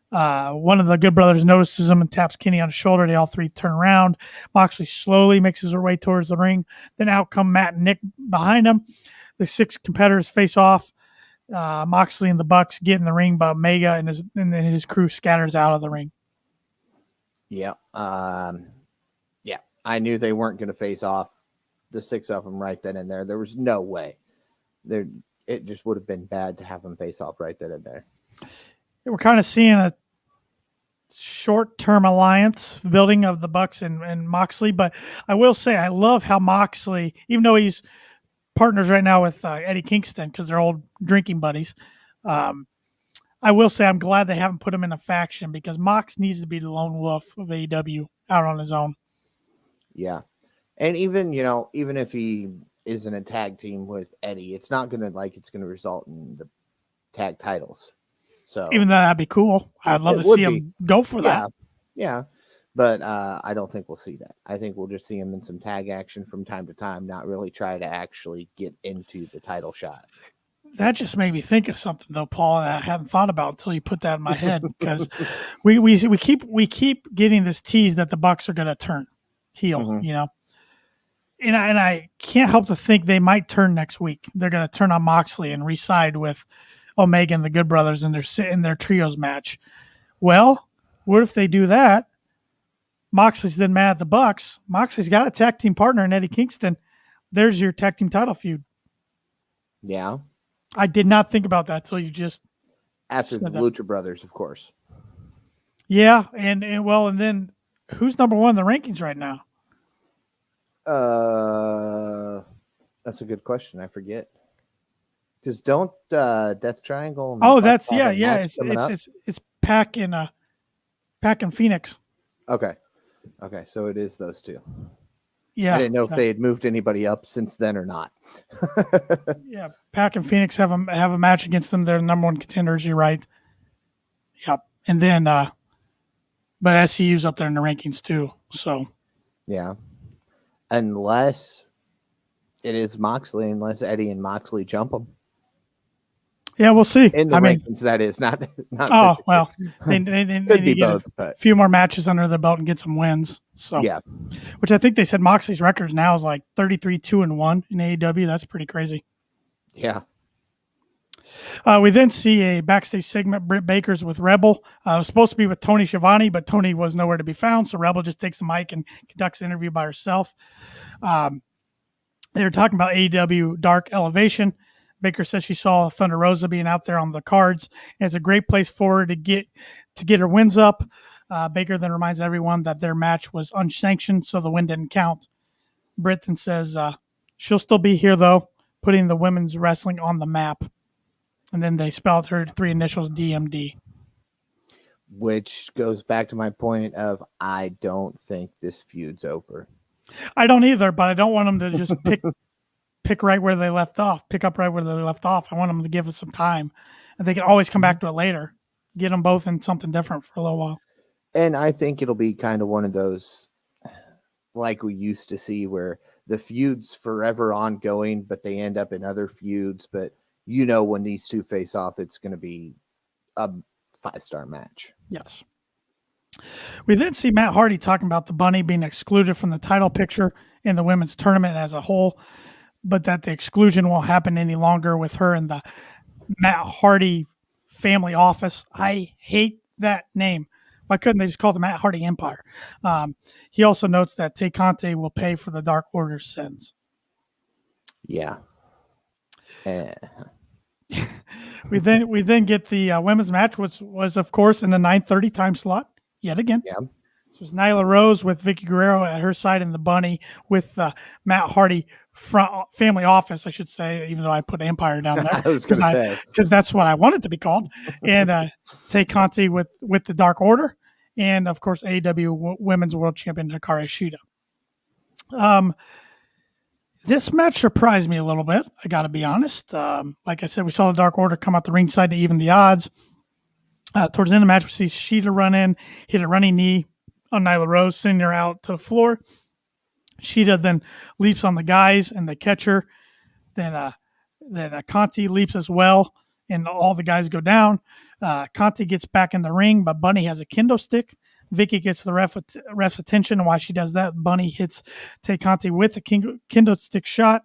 one of the Good Brothers notices him and taps Kenny on the shoulder. They all three turn around. Moxley slowly makes his way towards the ring. Then out come Matt and Nick behind him. The 6 competitors face off. Moxley and the Bucks get in the ring, but Omega and his crew scatters out of the ring. Yeah. I knew they weren't going to face off, the 6 of them right then and there. There was no way. It just would have been bad to have them face off right then and there. We're kind of seeing a short-term alliance building of the Bucks and Moxley, but I will say I love how Moxley, even though he's partners right now with Eddie Kingston because they're old drinking buddies, I will say I'm glad they haven't put him in a faction because Mox needs to be the lone wolf of AEW out on his own. Yeah. And even if he is in a tag team with Eddie, it's not going to result in the tag titles. So even though that'd be cool, I'd love to see him go for that. Yeah. But I don't think we'll see that. I think we'll just see him in some tag action from time to time, not really try to actually get into the title shot. That just made me think of something though, Paul, that I hadn't thought about until you put that in my head. Because we keep getting this tease that the Bucks are going to turn heel, Mhm. and I can't help to think they might turn next week. They're going to turn on Moxley and reside with Omega and the Good Brothers in their trios match. Well, what if they do that? Moxley's then mad at the Bucks. Moxley's got a tag team partner in Eddie Kingston. There's your tag team title feud. Yeah. I did not think about that till you just After the said that. Lucha Brothers, of course. Yeah, and then who's number one in the rankings right now? That's a good question. I forget. Because don't Death Triangle and Oh, Bucks that's have a match It's coming up? it's Pac and Phoenix. Okay. So it is those two. Yeah, I didn't know if they had moved anybody up since then or not. yeah. Pac and Phoenix have a match against them. They're the number one contenders. You're right. Yep. And then, but SCU's up there in the rankings too. So Yeah. Unless it is Moxley, unless Eddie and Moxley jump them. yeah, we'll see. In the rankings, that is not. Oh well, they need Could be to get both, but a few more matches under their belt and get some wins. So yeah, which I think they said Moxley's record now is like 33-2-1 in AEW. That's pretty crazy. yeah. We then see a backstage segment, Britt Baker's with Rebel. It was supposed to be with Tony Schiavone, but Tony was nowhere to be found. So Rebel just takes the mic and conducts the interview by herself. They were talking about AEW Dark Elevation. Baker says she saw Thunder Rosa being out there on the cards. And it's a great place for her to get her wins up. Baker then reminds everyone that their match was unsanctioned, so the win didn't count. Britt then says she'll still be here, though, putting the women's wrestling on the map. And then they spelled her three initials DMD. Which goes back to my point of I don't think this feud's over. I don't either, but I don't want them to just pick right where they left off, pick up right where they left off. I want them to give us some time. And they can always come back to it later. Get them both in something different for a little while. And I think it'll be kind of one of those like we used to see where the feud's forever ongoing, but they end up in other feuds. But when these two face off, it's going to be a 5-star match. Yes. We then see Matt Hardy talking about the bunny being excluded from the title picture in the women's tournament as a whole, but that the exclusion won't happen any longer with her in the Matt Hardy family office. I hate that name. Why couldn't they just call it the Matt Hardy Empire? He also notes that Tay Conte will pay for the Dark Order's sins. Yeah. We then get the women's match, which was, of course, in the 9:30 time slot yet again. Yeah. This was Nyla Rose with Vicky Guerrero at her side in the bunny with Matt Hardy family office, I should say, even though I put Empire down there. I was going to say. Because that's what I want it to be called. And Tay Conti with the Dark Order. And, of course, AEW Women's World Champion Hikaru Shida. This match surprised me a little bit, I got to be honest. Like I said, we saw the Dark Order come out the ringside to even the odds. Towards the end of the match, we see Shida run in, hit a running knee on Nyla Rose, sending her out to the floor. Shida then leaps on the guys and they catch her. Then Conti leaps as well, and all the guys go down. Conti gets back in the ring, but Bunny has a kendo stick. Vicky gets the ref's attention. While she does that, Bunny hits Tay Conti with a kendo stick shot,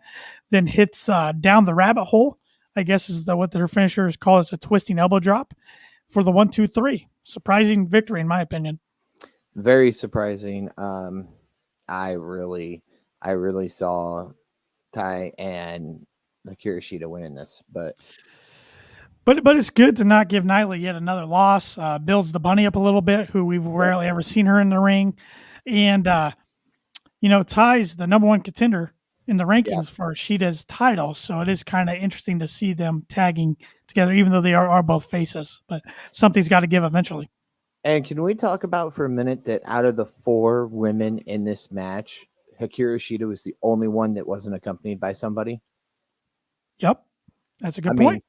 then hits down the rabbit hole. I guess is what their finisher is called. It's a twisting elbow drop for the 1-2-3. Surprising victory, in my opinion. Very surprising. I really saw Ty and Hikaru Shida winning this, but it's good to not give Nyla yet another loss. Builds the Bunny up a little bit, who we've rarely ever seen her in the ring, and Ty's the number one contender in the rankings for Shida's title, so it is kind of interesting to see them tagging together, even though they are both faces. But something's got to give eventually. And can we talk about for a minute that out of the 4 women in this match, Hikaru Shida was the only one that wasn't accompanied by somebody? Yep. That's a good point.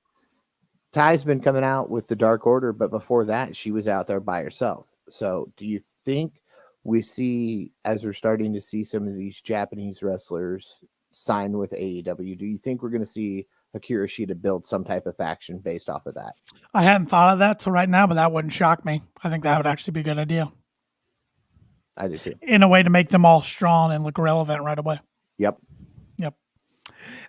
Ty's been coming out with the Dark Order, but before that, she was out there by herself. So do you think we see, as we're starting to see some of these Japanese wrestlers sign with AEW, do you think we're going to see Akira Shida build some type of faction based off of that? I hadn't thought of that till right now, but that wouldn't shock me. I think that would actually be a good idea. I do too. In a way to make them all strong and look relevant right away. Yep.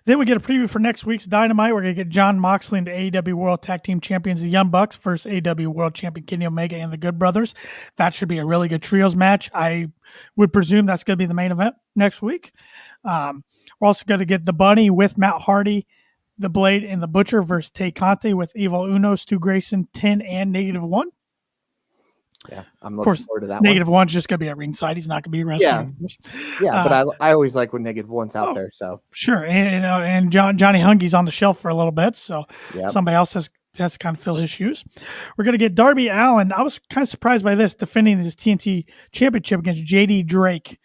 Then we get a preview for next week's Dynamite. We're going to get Jon Moxley and the AEW World Tag Team Champions, the Young Bucks, versus AEW World Champion Kenny Omega and the Good Brothers. That should be a really good trios match. I would presume that's going to be the main event next week. We're also going to get the Bunny with Matt Hardy, the Blade, and the Butcher versus Tay Conte with Evil Uno, Stu Grayson, 10 and -1. Yeah, I'm looking forward to that one. -1's just going to be at ringside. He's not going to be wrestling. Yeah, of course. but I always like when -1's out there. So sure, and Johnny Hungy's on the shelf for a little bit, so Yep. somebody else has to kind of fill his shoes. We're going to get Darby Allin. I was kind of surprised by this, defending his TNT Championship against JD Drake.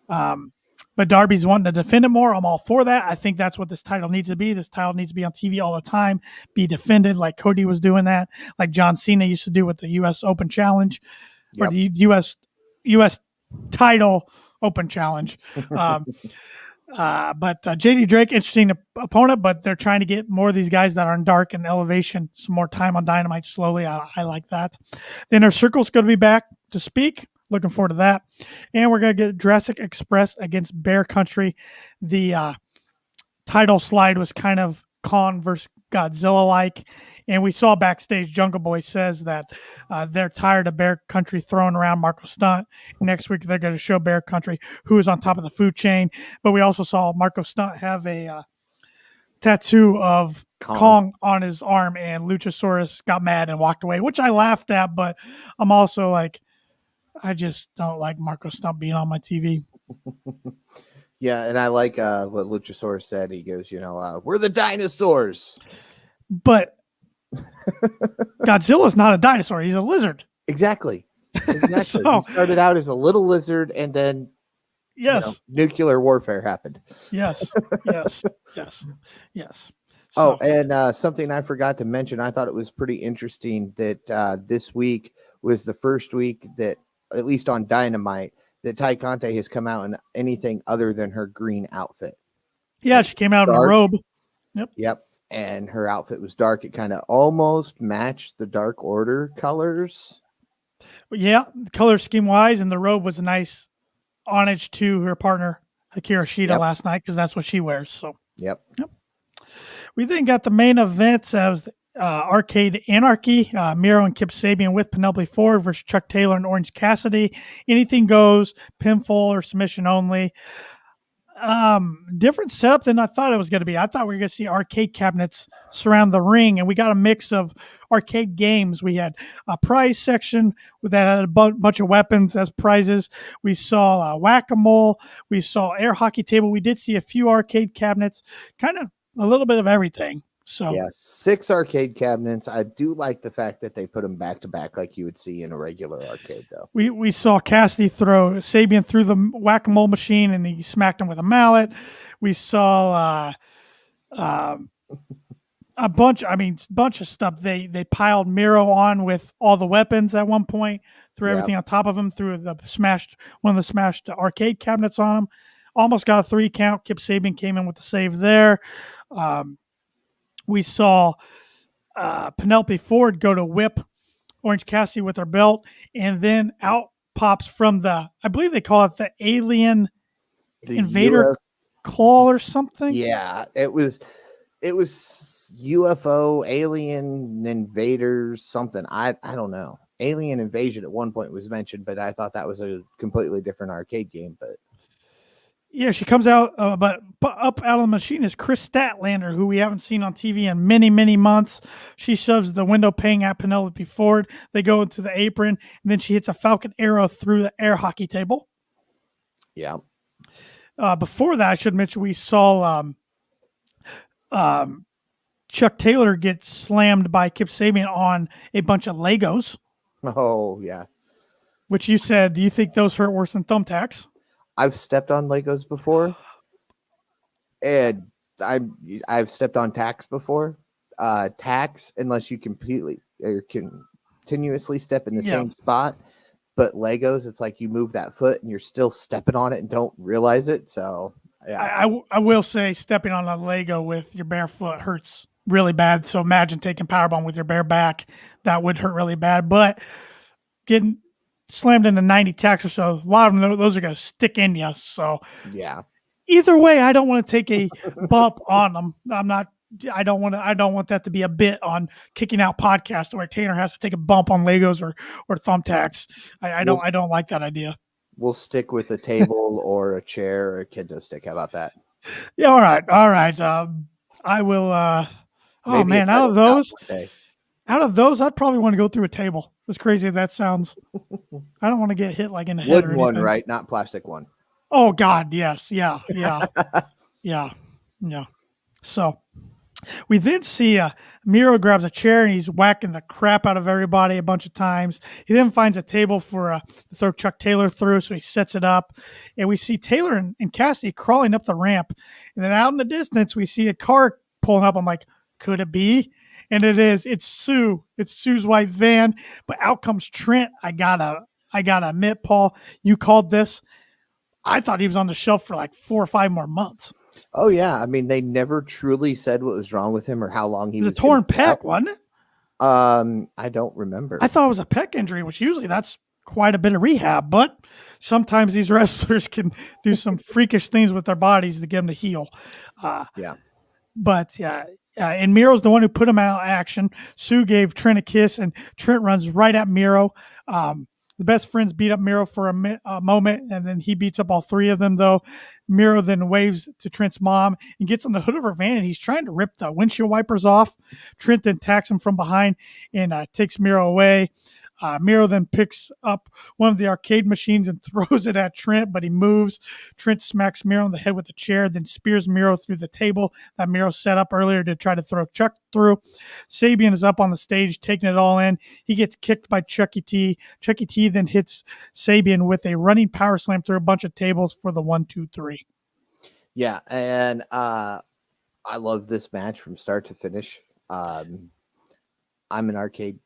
But Darby's wanting to defend it more. I'm all for that. I think that's what this title needs to be. This title needs to be on TV all the time, be defended like Cody was doing that, like John Cena used to do with the U.S. Open Challenge, or the U.S. title Open Challenge. But JD Drake, interesting opponent, but they're trying to get more of these guys that are in Dark and Elevation some more time on Dynamite slowly. I like that. The Inner Circle's going to be back to speak. Looking forward to that. And we're going to get Jurassic Express against Bear Country. The title slide was kind of Kong versus Godzilla-like. And we saw backstage, Jungle Boy says that they're tired of Bear Country throwing around Marco Stunt. Next week, they're going to show Bear Country who is on top of the food chain. But we also saw Marco Stunt have a tattoo of Kong on his arm, and Luchasaurus got mad and walked away, which I laughed at. But I'm also like, I just don't like Marco Stunt being on my TV. Yeah, and I like what Luchasaurus said. He goes, we're the dinosaurs. But Godzilla's not a dinosaur. He's a lizard. Exactly. So, he started out as a little lizard, and then nuclear warfare happened. Yes. So, and something I forgot to mention, I thought it was pretty interesting that this week was the first week that, at least on Dynamite, that Tay Conte has come out in anything other than her green outfit. Yeah, she came out in a robe. Yep. And her outfit was dark. It kind of almost matched the Dark Order colors. Yeah, color scheme wise, and the robe was a nice homage to her partner Akira Shida last night, because that's what she wears. So Yep. We then got the main events as Arcade Anarchy, Miro and Kip Sabian with Penelope Ford versus Chuck Taylor and Orange Cassidy. Anything goes, pinfall or submission only. Different setup than I thought it was going to be. I thought we were going to see arcade cabinets surround the ring, and we got a mix of arcade games. We had a prize section that had a bunch of weapons as prizes. We saw whack-a-mole. We saw air hockey table. We did see a few arcade cabinets, kind of a little bit of everything. So yeah, 6 arcade cabinets. I do like the fact that they put them back to back like you would see in a regular arcade, though. We saw Cassidy throw Sabian through the whack-a-mole machine, and he smacked him with a mallet. We saw a bunch of stuff. They piled Miro on with all the weapons at one point, threw everything on top of him, threw one of the smashed arcade cabinets on him. Almost got a 3 count. Kip Sabian came in with the save there. We saw Penelope Ford go to whip Orange Cassidy with her belt, and then out pops from I believe they call it the alien invader claw or something. Yeah, it was UFO, alien invaders, something. I don't know. Alien Invasion at one point was mentioned, but I thought that was a completely different arcade game. But yeah, she comes out, but up out of the machine is Chris Statlander, who we haven't seen on TV in many, many months. She shoves the window pane at Penelope Ford. They go into the apron, and then she hits a Falcon Arrow through the air hockey table. Yeah. Before that, I should mention we saw Chuck Taylor get slammed by Kip Sabian on a bunch of Legos. Oh, yeah. Which you said, do you think those hurt worse than thumbtacks? I've stepped on Legos before, and I've stepped on tacks before. Tacks, unless you continuously step in the same spot, But Legos, it's like you move that foot and you're still stepping on it and don't realize it. So yeah, I will say stepping on a Lego with your bare foot hurts really bad. So imagine taking powerbomb with your bare back. That would hurt really bad. But getting slammed into 90 tacks or so, a lot of them, those are going to stick in you. So yeah. either way, I don't want to take a bump on them. I don't want that to be a bit on Kicking Out podcast where Tanner has to take a bump on Legos or thumbtacks. I don't like that idea. We'll stick with a table or a chair or a kendo stick. How about that? Yeah. All right. I will, oh Maybe a man, out pedal of stop those, one day. I'd probably want to go through a table. As crazy as that sounds, I don't want to get hit like in the head or Wooden one, anything. right? Not plastic one. Oh God, yes, yeah. So we then see Miro grabs a chair and he's whacking the crap out of everybody a bunch of times. He then finds a table to throw Chuck Taylor through, so he sets it up. And we see Taylor and Cassidy crawling up the ramp. And then out in the distance, we see a car pulling up. I'm like, could it be? And it is. It's Sue. It's Sue's white van. But out comes Trent. I gotta admit, Paul, you called this. I thought he was on the shelf for like 4 or 5 more months. Oh yeah, I mean they never truly said what was wrong with him or how long he was a torn pec, wasn't it? I don't remember. I thought it was a pec injury, which usually that's quite a bit of rehab, but sometimes these wrestlers can do some freakish things with their bodies to get them to heal. Yeah. But and Miro's the one who put him out of action. Sue gave Trent a kiss, and Trent runs right at Miro. The best friends beat up Miro for a moment, and then he beats up all 3 of them, though. Miro then waves to Trent's mom and gets on the hood of her van, and he's trying to rip the windshield wipers off. Trent then attacks him from behind and takes Miro away. Miro then picks up one of the arcade machines and throws it at Trent, but he moves. Trent smacks Miro on the head with a chair, then spears Miro through the table that Miro set up earlier to try to throw Chuck through. Sabian is up on the stage, taking it all in. He gets kicked by Chucky T. Chucky T then hits Sabian with a running power slam through a bunch of tables for the 1-2-3. Yeah, and I love this match from start to finish. I'm an arcade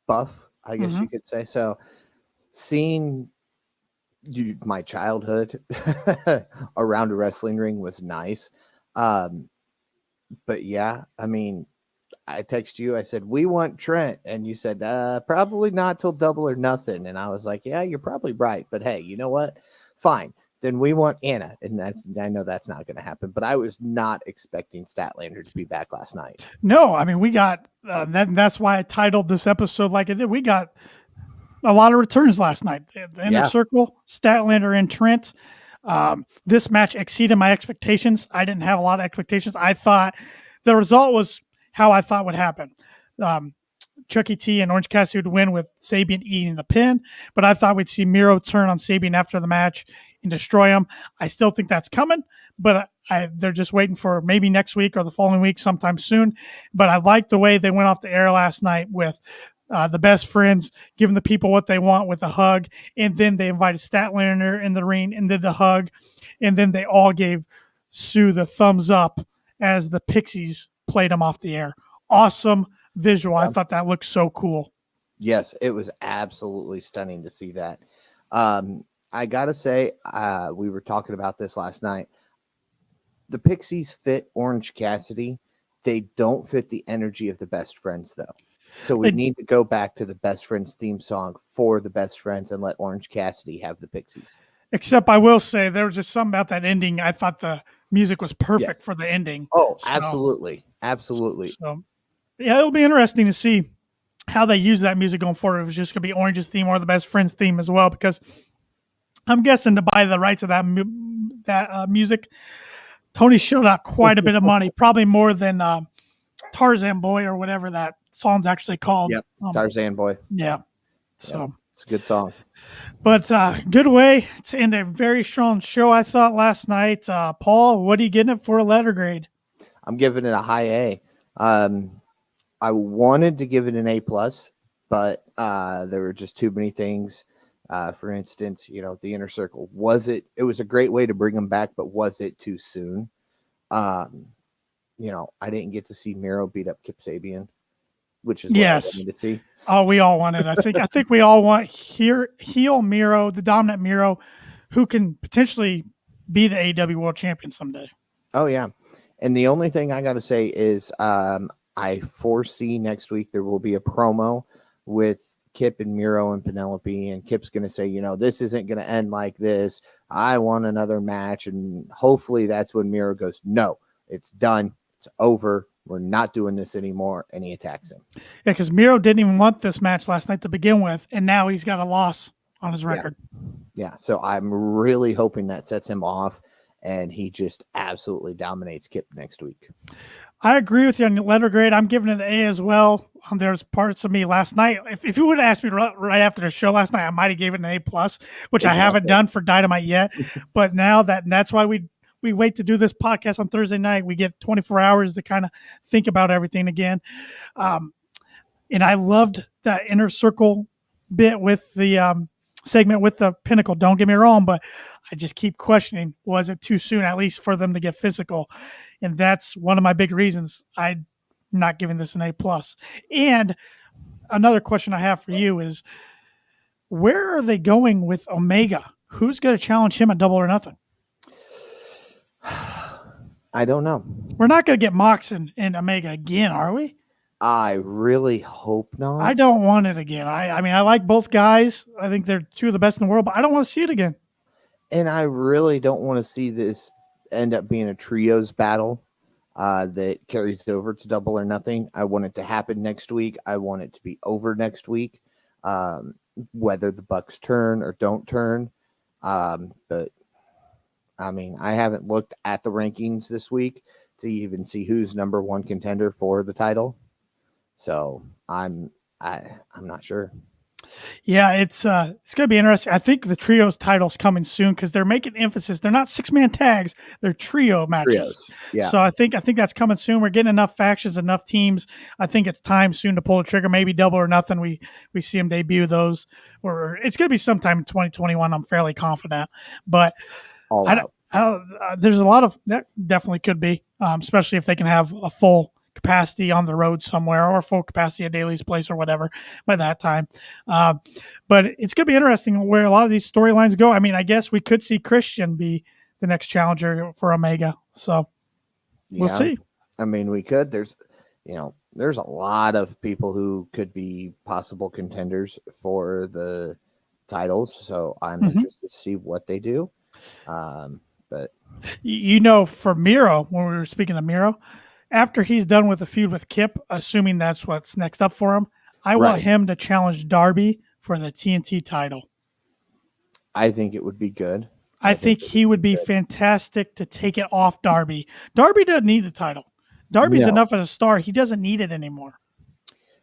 buff, I guess you could say. So seeing my childhood around a wrestling ring was nice. But yeah, I mean, I texted you, I said, we want Trent. And you said, probably not till Double or Nothing. And I was like, yeah, you're probably right. But hey, you know what? Fine. Then we want Anna. And I know that's not going to happen. But I was not expecting Statlander to be back last night. No, I mean, we got that's why I titled this episode like it did. We got a lot of returns last night. The Inner Circle, Statlander, and Trent. This match exceeded my expectations. I didn't have a lot of expectations. I thought the result was how I thought would happen. Chucky T and Orange Cassidy would win with Sabian eating the pin, but I thought we'd see Miro turn on Sabian after the match and destroy him. I still think that's coming, but they're just waiting for maybe next week or the following week sometime soon. But I like the way they went off the air last night with the best friends giving the people what they want with a hug, and then they invited Statlander in the ring and did the hug, and then they all gave Sue the thumbs up as the Pixies played him off the air. Awesome visual. I thought that looked so cool. Yes, it was absolutely stunning to see that. I gotta say, we were talking about this last night. The Pixies fit Orange Cassidy. They don't fit the energy of the Best Friends, though. So we need to go back to the Best Friends theme song for the Best Friends and let Orange Cassidy have the Pixies. Except I will say there was just something about that ending. I thought the music was perfect for the ending. Oh, absolutely. Absolutely. So, yeah, it'll be interesting to see how they use that music going forward. If it's just going to be Orange's theme or the Best Friends theme as well, because I'm guessing to buy the rights of that music, Tony shelled out quite a bit of money, probably more than Tarzan Boy or whatever that song's actually called. Yep, Tarzan Boy. Yeah. So it's a good song. But good way to end a very strong show, I thought, last night. Paul, what are you getting it for a letter grade? I'm giving it a high A. I wanted to give it an A+, but there were just too many things. For instance, the Inner Circle. It was a great way to bring them back, but was it too soon? I didn't get to see Miro beat up Kip Sabian. which is what I Yes. wanted to see. Oh, we all want it. I think we all want heel Miro, the dominant Miro, who can potentially be the AEW World Champion someday. Oh yeah, and the only thing I got to say is I foresee next week there will be a promo with Kip and Miro and Penelope, and Kip's going to say, this isn't going to end like this. I want another match, and hopefully that's when Miro goes, no, it's done, it's over. We're not doing this anymore, and he attacks him. Yeah, because Miro didn't even want this match last night to begin with, and now he's got a loss on his record. Yeah, so I'm really hoping that sets him off, and he just absolutely dominates Kip next week. I agree with you on the letter grade. I'm giving it an A as well. There's parts of me last night. If you would have asked me right after the show last night, I might have given it an A+, which I haven't done for Dynamite yet. But now that's why we wait to do this podcast on Thursday night. We get 24 hours to kind of think about everything again. And I loved that inner circle bit with the segment with the Pinnacle. Don't get me wrong, but I just keep questioning, was it too soon, at least for them to get physical? And that's one of my big reasons I'm not giving this an A+. And another question I have for you is, where are they going with Omega? Who's going to challenge him at Double or Nothing? I don't know. We're not going to get Mox and Omega again, are we? I really hope not. I don't want it again. I mean, I like both guys. I think they're two of the best in the world, but I don't want to see it again. And I really don't want to see this end up being a trios battle that carries over to Double or Nothing. I want it to happen next week. I want it to be over next week, whether the Bucks turn or don't turn. But I mean, I haven't looked at the rankings this week to even see who's number one contender for the title. So I'm not sure. Yeah, it's going to be interesting. I think the trios title's coming soon because they're making emphasis. They're not 6-man tags; they're trio matches. Trios. Yeah. So I think that's coming soon. We're getting enough factions, enough teams. I think it's time soon to pull the trigger. Maybe Double or Nothing. We see them debut those, or it's going to be sometime in 2021. I'm fairly confident, but I don't. There's a lot of that definitely could be, especially if they can have a full capacity on the road somewhere or full capacity at Daly's place or whatever by that time. But it's going to be interesting where a lot of these storylines go. I mean, I guess we could see Christian be the next challenger for Omega. So we'll see. I mean, we could. There's a lot of people who could be possible contenders for the titles. So I'm interested to see what they do. But for Miro, when we were speaking of Miro, after he's done with the feud with Kip, assuming that's what's next up for him, I want him to challenge Darby for the TNT title. I think it would be good. I think he would be fantastic to take it off Darby. Darby doesn't need the title. Darby's enough of a star. He doesn't need it anymore.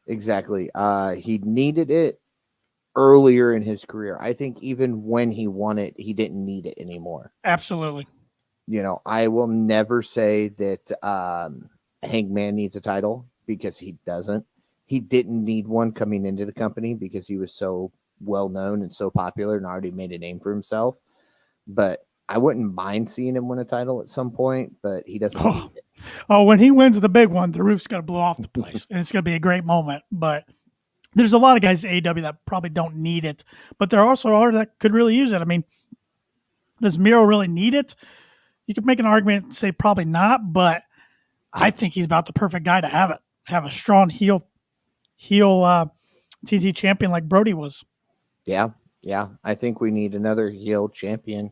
Exactly. He needed it earlier in his career. I think even when he won it, he didn't need it anymore. Absolutely. I will never say that Hangman needs a title because he doesn't. He didn't need one coming into the company because he was so well known and so popular and already made a name for himself. But I wouldn't mind seeing him win a title at some point, but he doesn't need it. Oh, when he wins the big one, the roof's going to blow off the place, and it's going to be a great moment. But there's a lot of guys at AEW that probably don't need it, but there also are that could really use it. I mean, does Miro really need it? You could make an argument and say probably not, but I think he's about the perfect guy to have it. Have a strong heel TNT champion like Brody was. Yeah. I think we need another heel champion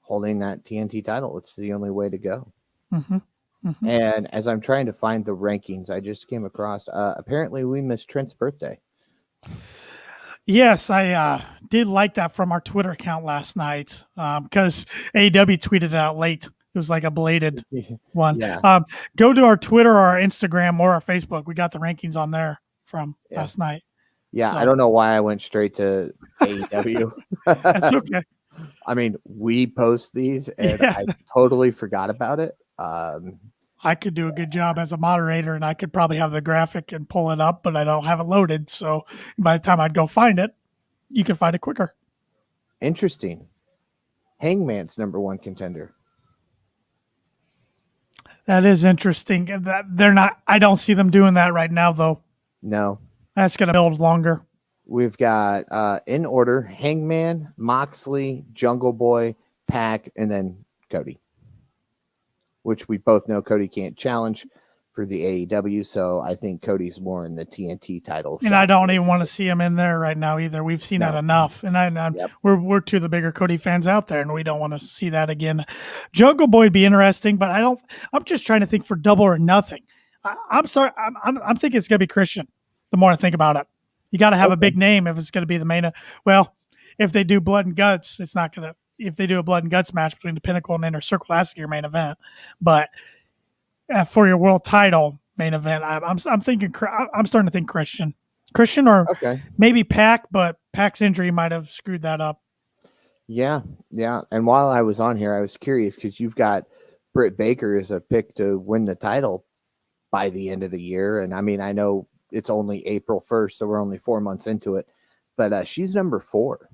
holding that TNT title. It's the only way to go. And as I'm trying to find the rankings, I just came across, apparently we missed Trent's birthday. Yes, I did like that from our Twitter account last night because AEW tweeted it out late. It was like a belated one. Yeah. Go to our Twitter or our Instagram or our Facebook. We got the rankings on there from last night. Yeah, so. I don't know why I went straight to AEW. That's okay. I mean, we post these, and I totally forgot about it. I could do a good job as a moderator, and I could probably have the graphic and pull it up, but I don't have it loaded. So by the time I'd go find it, you can find it quicker. Interesting. Hangman's number one contender. That is interesting. That they're not. I don't see them doing that right now, though. No. That's going to build longer. We've got in order Hangman, Moxley, Jungle Boy, Pac, and then Cody. Which we both know Cody can't challenge for the AEW, so I think Cody's more in the TNT title. And I don't even want to see him in there right now either. We've seen that enough, and we're two of the bigger Cody fans out there, and we don't want to see that again. Jungle Boy would be interesting, but I'm just trying to think for Double or Nothing. I'm sorry, I'm thinking it's gonna be Christian. The more I think about it, you got to have a big name if it's going to be the main. Well, if they do Blood and Guts, it's not gonna. If they do a Blood and Guts match between the Pinnacle and Inner Circle, that's your main event. But for your world title main event, I'm thinking. I'm starting to think Christian or maybe Pac, but Pac's injury might have screwed that up. Yeah. And while I was on here, I was curious because you've got Britt Baker as a pick to win the title by the end of the year, and I mean, I know it's only April 1st, so we're only 4 months into it, but she's number 4.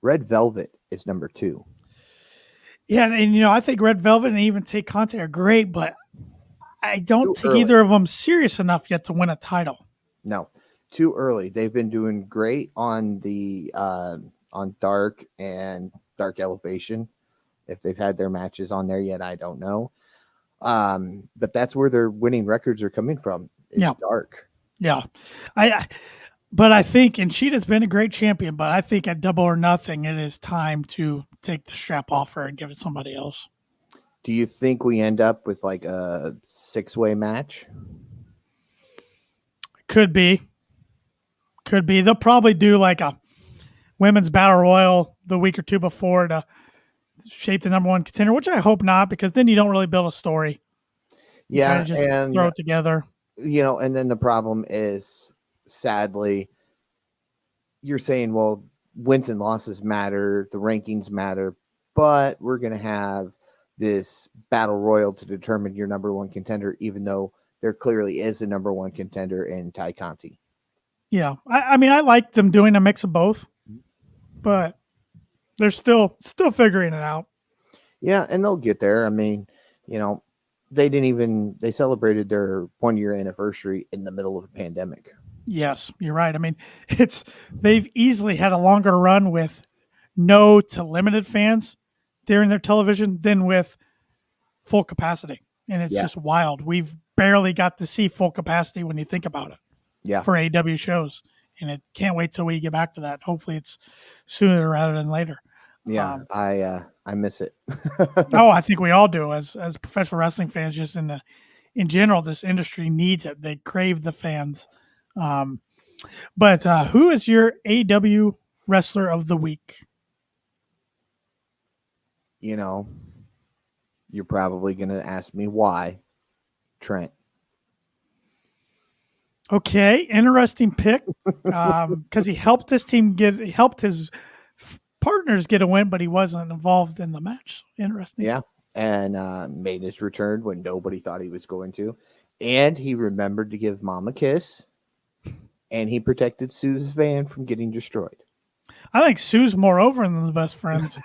Red Velvet is number 2. Yeah, and I think Red Velvet and even Tay Conte are great, but I don't think either of them serious enough yet to win a title. No, too early. They've been doing great on the on Dark and Dark Elevation. If they've had their matches on there yet, I don't know. But that's where their winning records are coming from. It's Dark. Yeah. But I think, and Sheeta's been a great champion, but I think at Double or Nothing, it is time to take the strap off her and give it somebody else. Do you think we end up with like a 6-way match? Could be. They'll probably do like a women's battle royal the week or two before to shape the number one contender, which I hope not, because then you don't really build a story. Yeah, just throw it together. And then the problem is, sadly, you're saying, well, wins and losses matter, the rankings matter, but we're going to have this battle royal to determine your number one contender, even though there clearly is a number one contender in Ty Conti. Yeah. I mean, I like them doing a mix of both, but they're still figuring it out. Yeah, and they'll get there. I mean, they celebrated their 1-year anniversary in the middle of a pandemic. Yes, you're right. I mean, they've easily had a longer run with no to limited fans during their television than with full capacity. And it's just wild. We've barely got to see full capacity when you think about it. Yeah. For AEW shows. And it can't wait till we get back to that. Hopefully it's sooner rather than later. Yeah, I miss it. I think we all do as professional wrestling fans. Just in general, this industry needs it. They crave the fans. But who is your AEW wrestler of the week? You're probably going to ask me why. Trent. Okay, interesting pick. Because he helped his partners get a win, but he wasn't involved in the match. Interesting. Yeah, and made his return when nobody thought he was going to. And he remembered to give Mom a kiss. And he protected Sue's van from getting destroyed. I think Sue's more over than the best friends.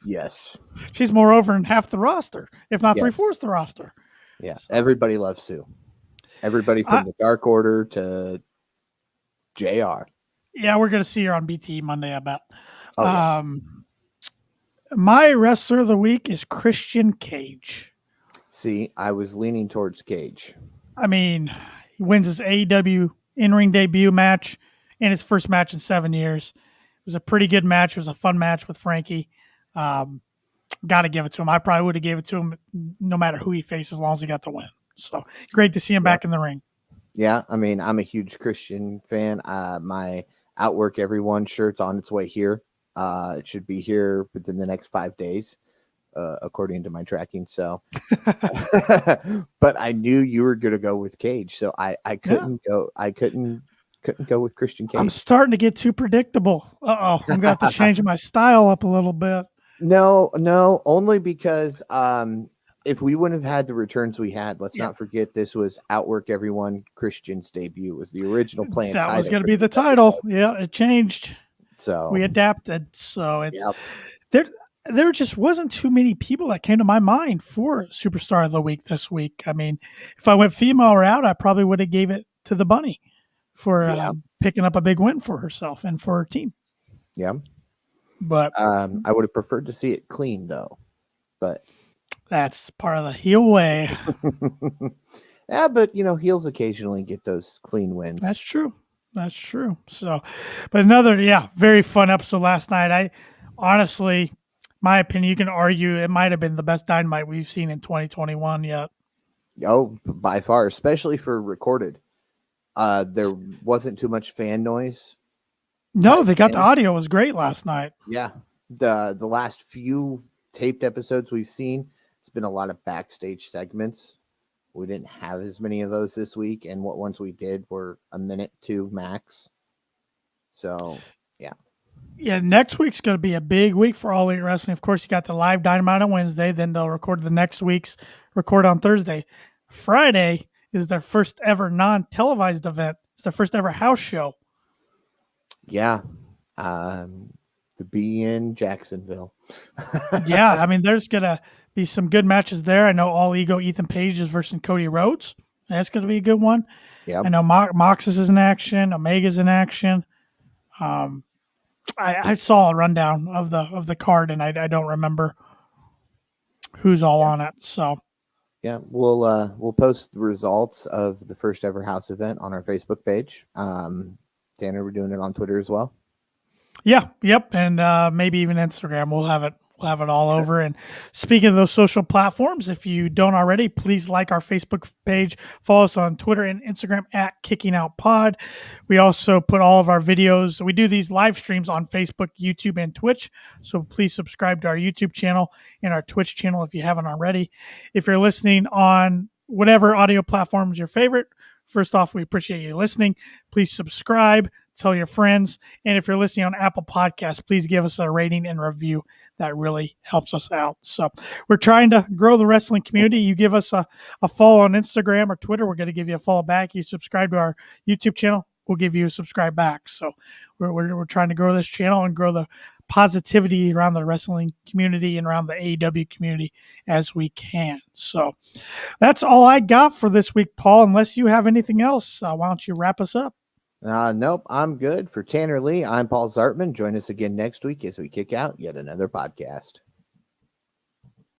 Yes. She's more over than half the roster, if not 3/4 the roster. Yeah, so. Everybody loves Sue. Everybody from the Dark Order to JR. Yeah, we're going to see her on BTE Monday, I bet. Oh, yeah. My wrestler of the week is Christian Cage. See, I was leaning towards Cage. I mean, he wins his AEW in-ring debut match and his first match in 7 years. It was a pretty good match. It was a fun match with Frankie. Got to give it to him. I probably would have gave it to him no matter who he faced as long as he got the win. So great to see him back in the ring. Yeah, I mean, I'm a huge Christian fan. My Outwork Everyone shirt's on its way here. It should be here within the next 5 days, according to my tracking. So, but I knew you were going to go with Cage, so I couldn't go. I couldn't go with Christian Cage. I'm starting to get too predictable. I'm going to have to change my style up a little bit. No, only because if we wouldn't have had the returns we had, let's not forget this was Outwork Everyone Christian's debut. It was the original plan. That was going to be the title. Yeah, it changed. So we adapted. So it's there. there just wasn't too many people that came to my mind for Superstar of the Week this week. I mean, if I went female route, I probably would have gave it to the Bunny for Yeah. picking up a big win for herself and for her team. Yeah. But I would have preferred to see it clean though, but that's part of the heel way. yeah, but heels occasionally get those clean wins. That's true. That's true. So, but another, very fun episode last night. I honestly, my opinion, you can argue it might have been the best Dynamite we've seen in 2021 yet. Oh, by far, especially for recorded. There wasn't too much fan noise. No, they got the audio was great last night. Yeah. The last few taped episodes we've seen, it's been a lot of backstage segments. We didn't have as many of those this week, and what ones we did were a minute, 2 max. So, yeah. Yeah, next week's going to be a big week for All Elite Wrestling. Of course, you got the live Dynamite on Wednesday. Then they'll record the next week's record on Thursday. Friday is their first ever non-televised event. It's their first ever house show. Yeah. To be in Jacksonville. Yeah, I mean, there's going to be some good matches there. I know All Ego Ethan Page is versus Cody Rhodes. That's going to be a good one. Yeah. I know Moxus is in action. Omega's in action. I saw a rundown of the card, and I don't remember who's all on it. So yeah, we'll post the results of the first ever house event on our Facebook page. Tanner, we're doing it on Twitter as well. Yeah, yep, and maybe even Instagram. We'll have it all over. And speaking of those social platforms, if you don't already, please like our Facebook page, follow us on Twitter and Instagram at Kicking Out Pod. We also put all of our videos. We do these live streams on Facebook, YouTube, and Twitch. So please subscribe to our YouTube channel and our Twitch channel if you haven't already. If you're listening on whatever audio platform is your favorite, first off, we appreciate you listening. Please subscribe, tell your friends. And if you're listening on Apple Podcasts, please give us a rating and review. That really helps us out. So we're trying to grow the wrestling community. You give us a follow on Instagram or Twitter, we're going to give you a follow back. You subscribe to our YouTube channel, we'll give you a subscribe back. So we're trying to grow this channel and grow the positivity around the wrestling community and around the AEW community as we can. So that's all I got for this week, Paul. Unless you have anything else, why don't you wrap us up? Nope, I'm good. For Tanner Lee, I'm Paul Zartman. Join us again next week as we kick out yet another podcast.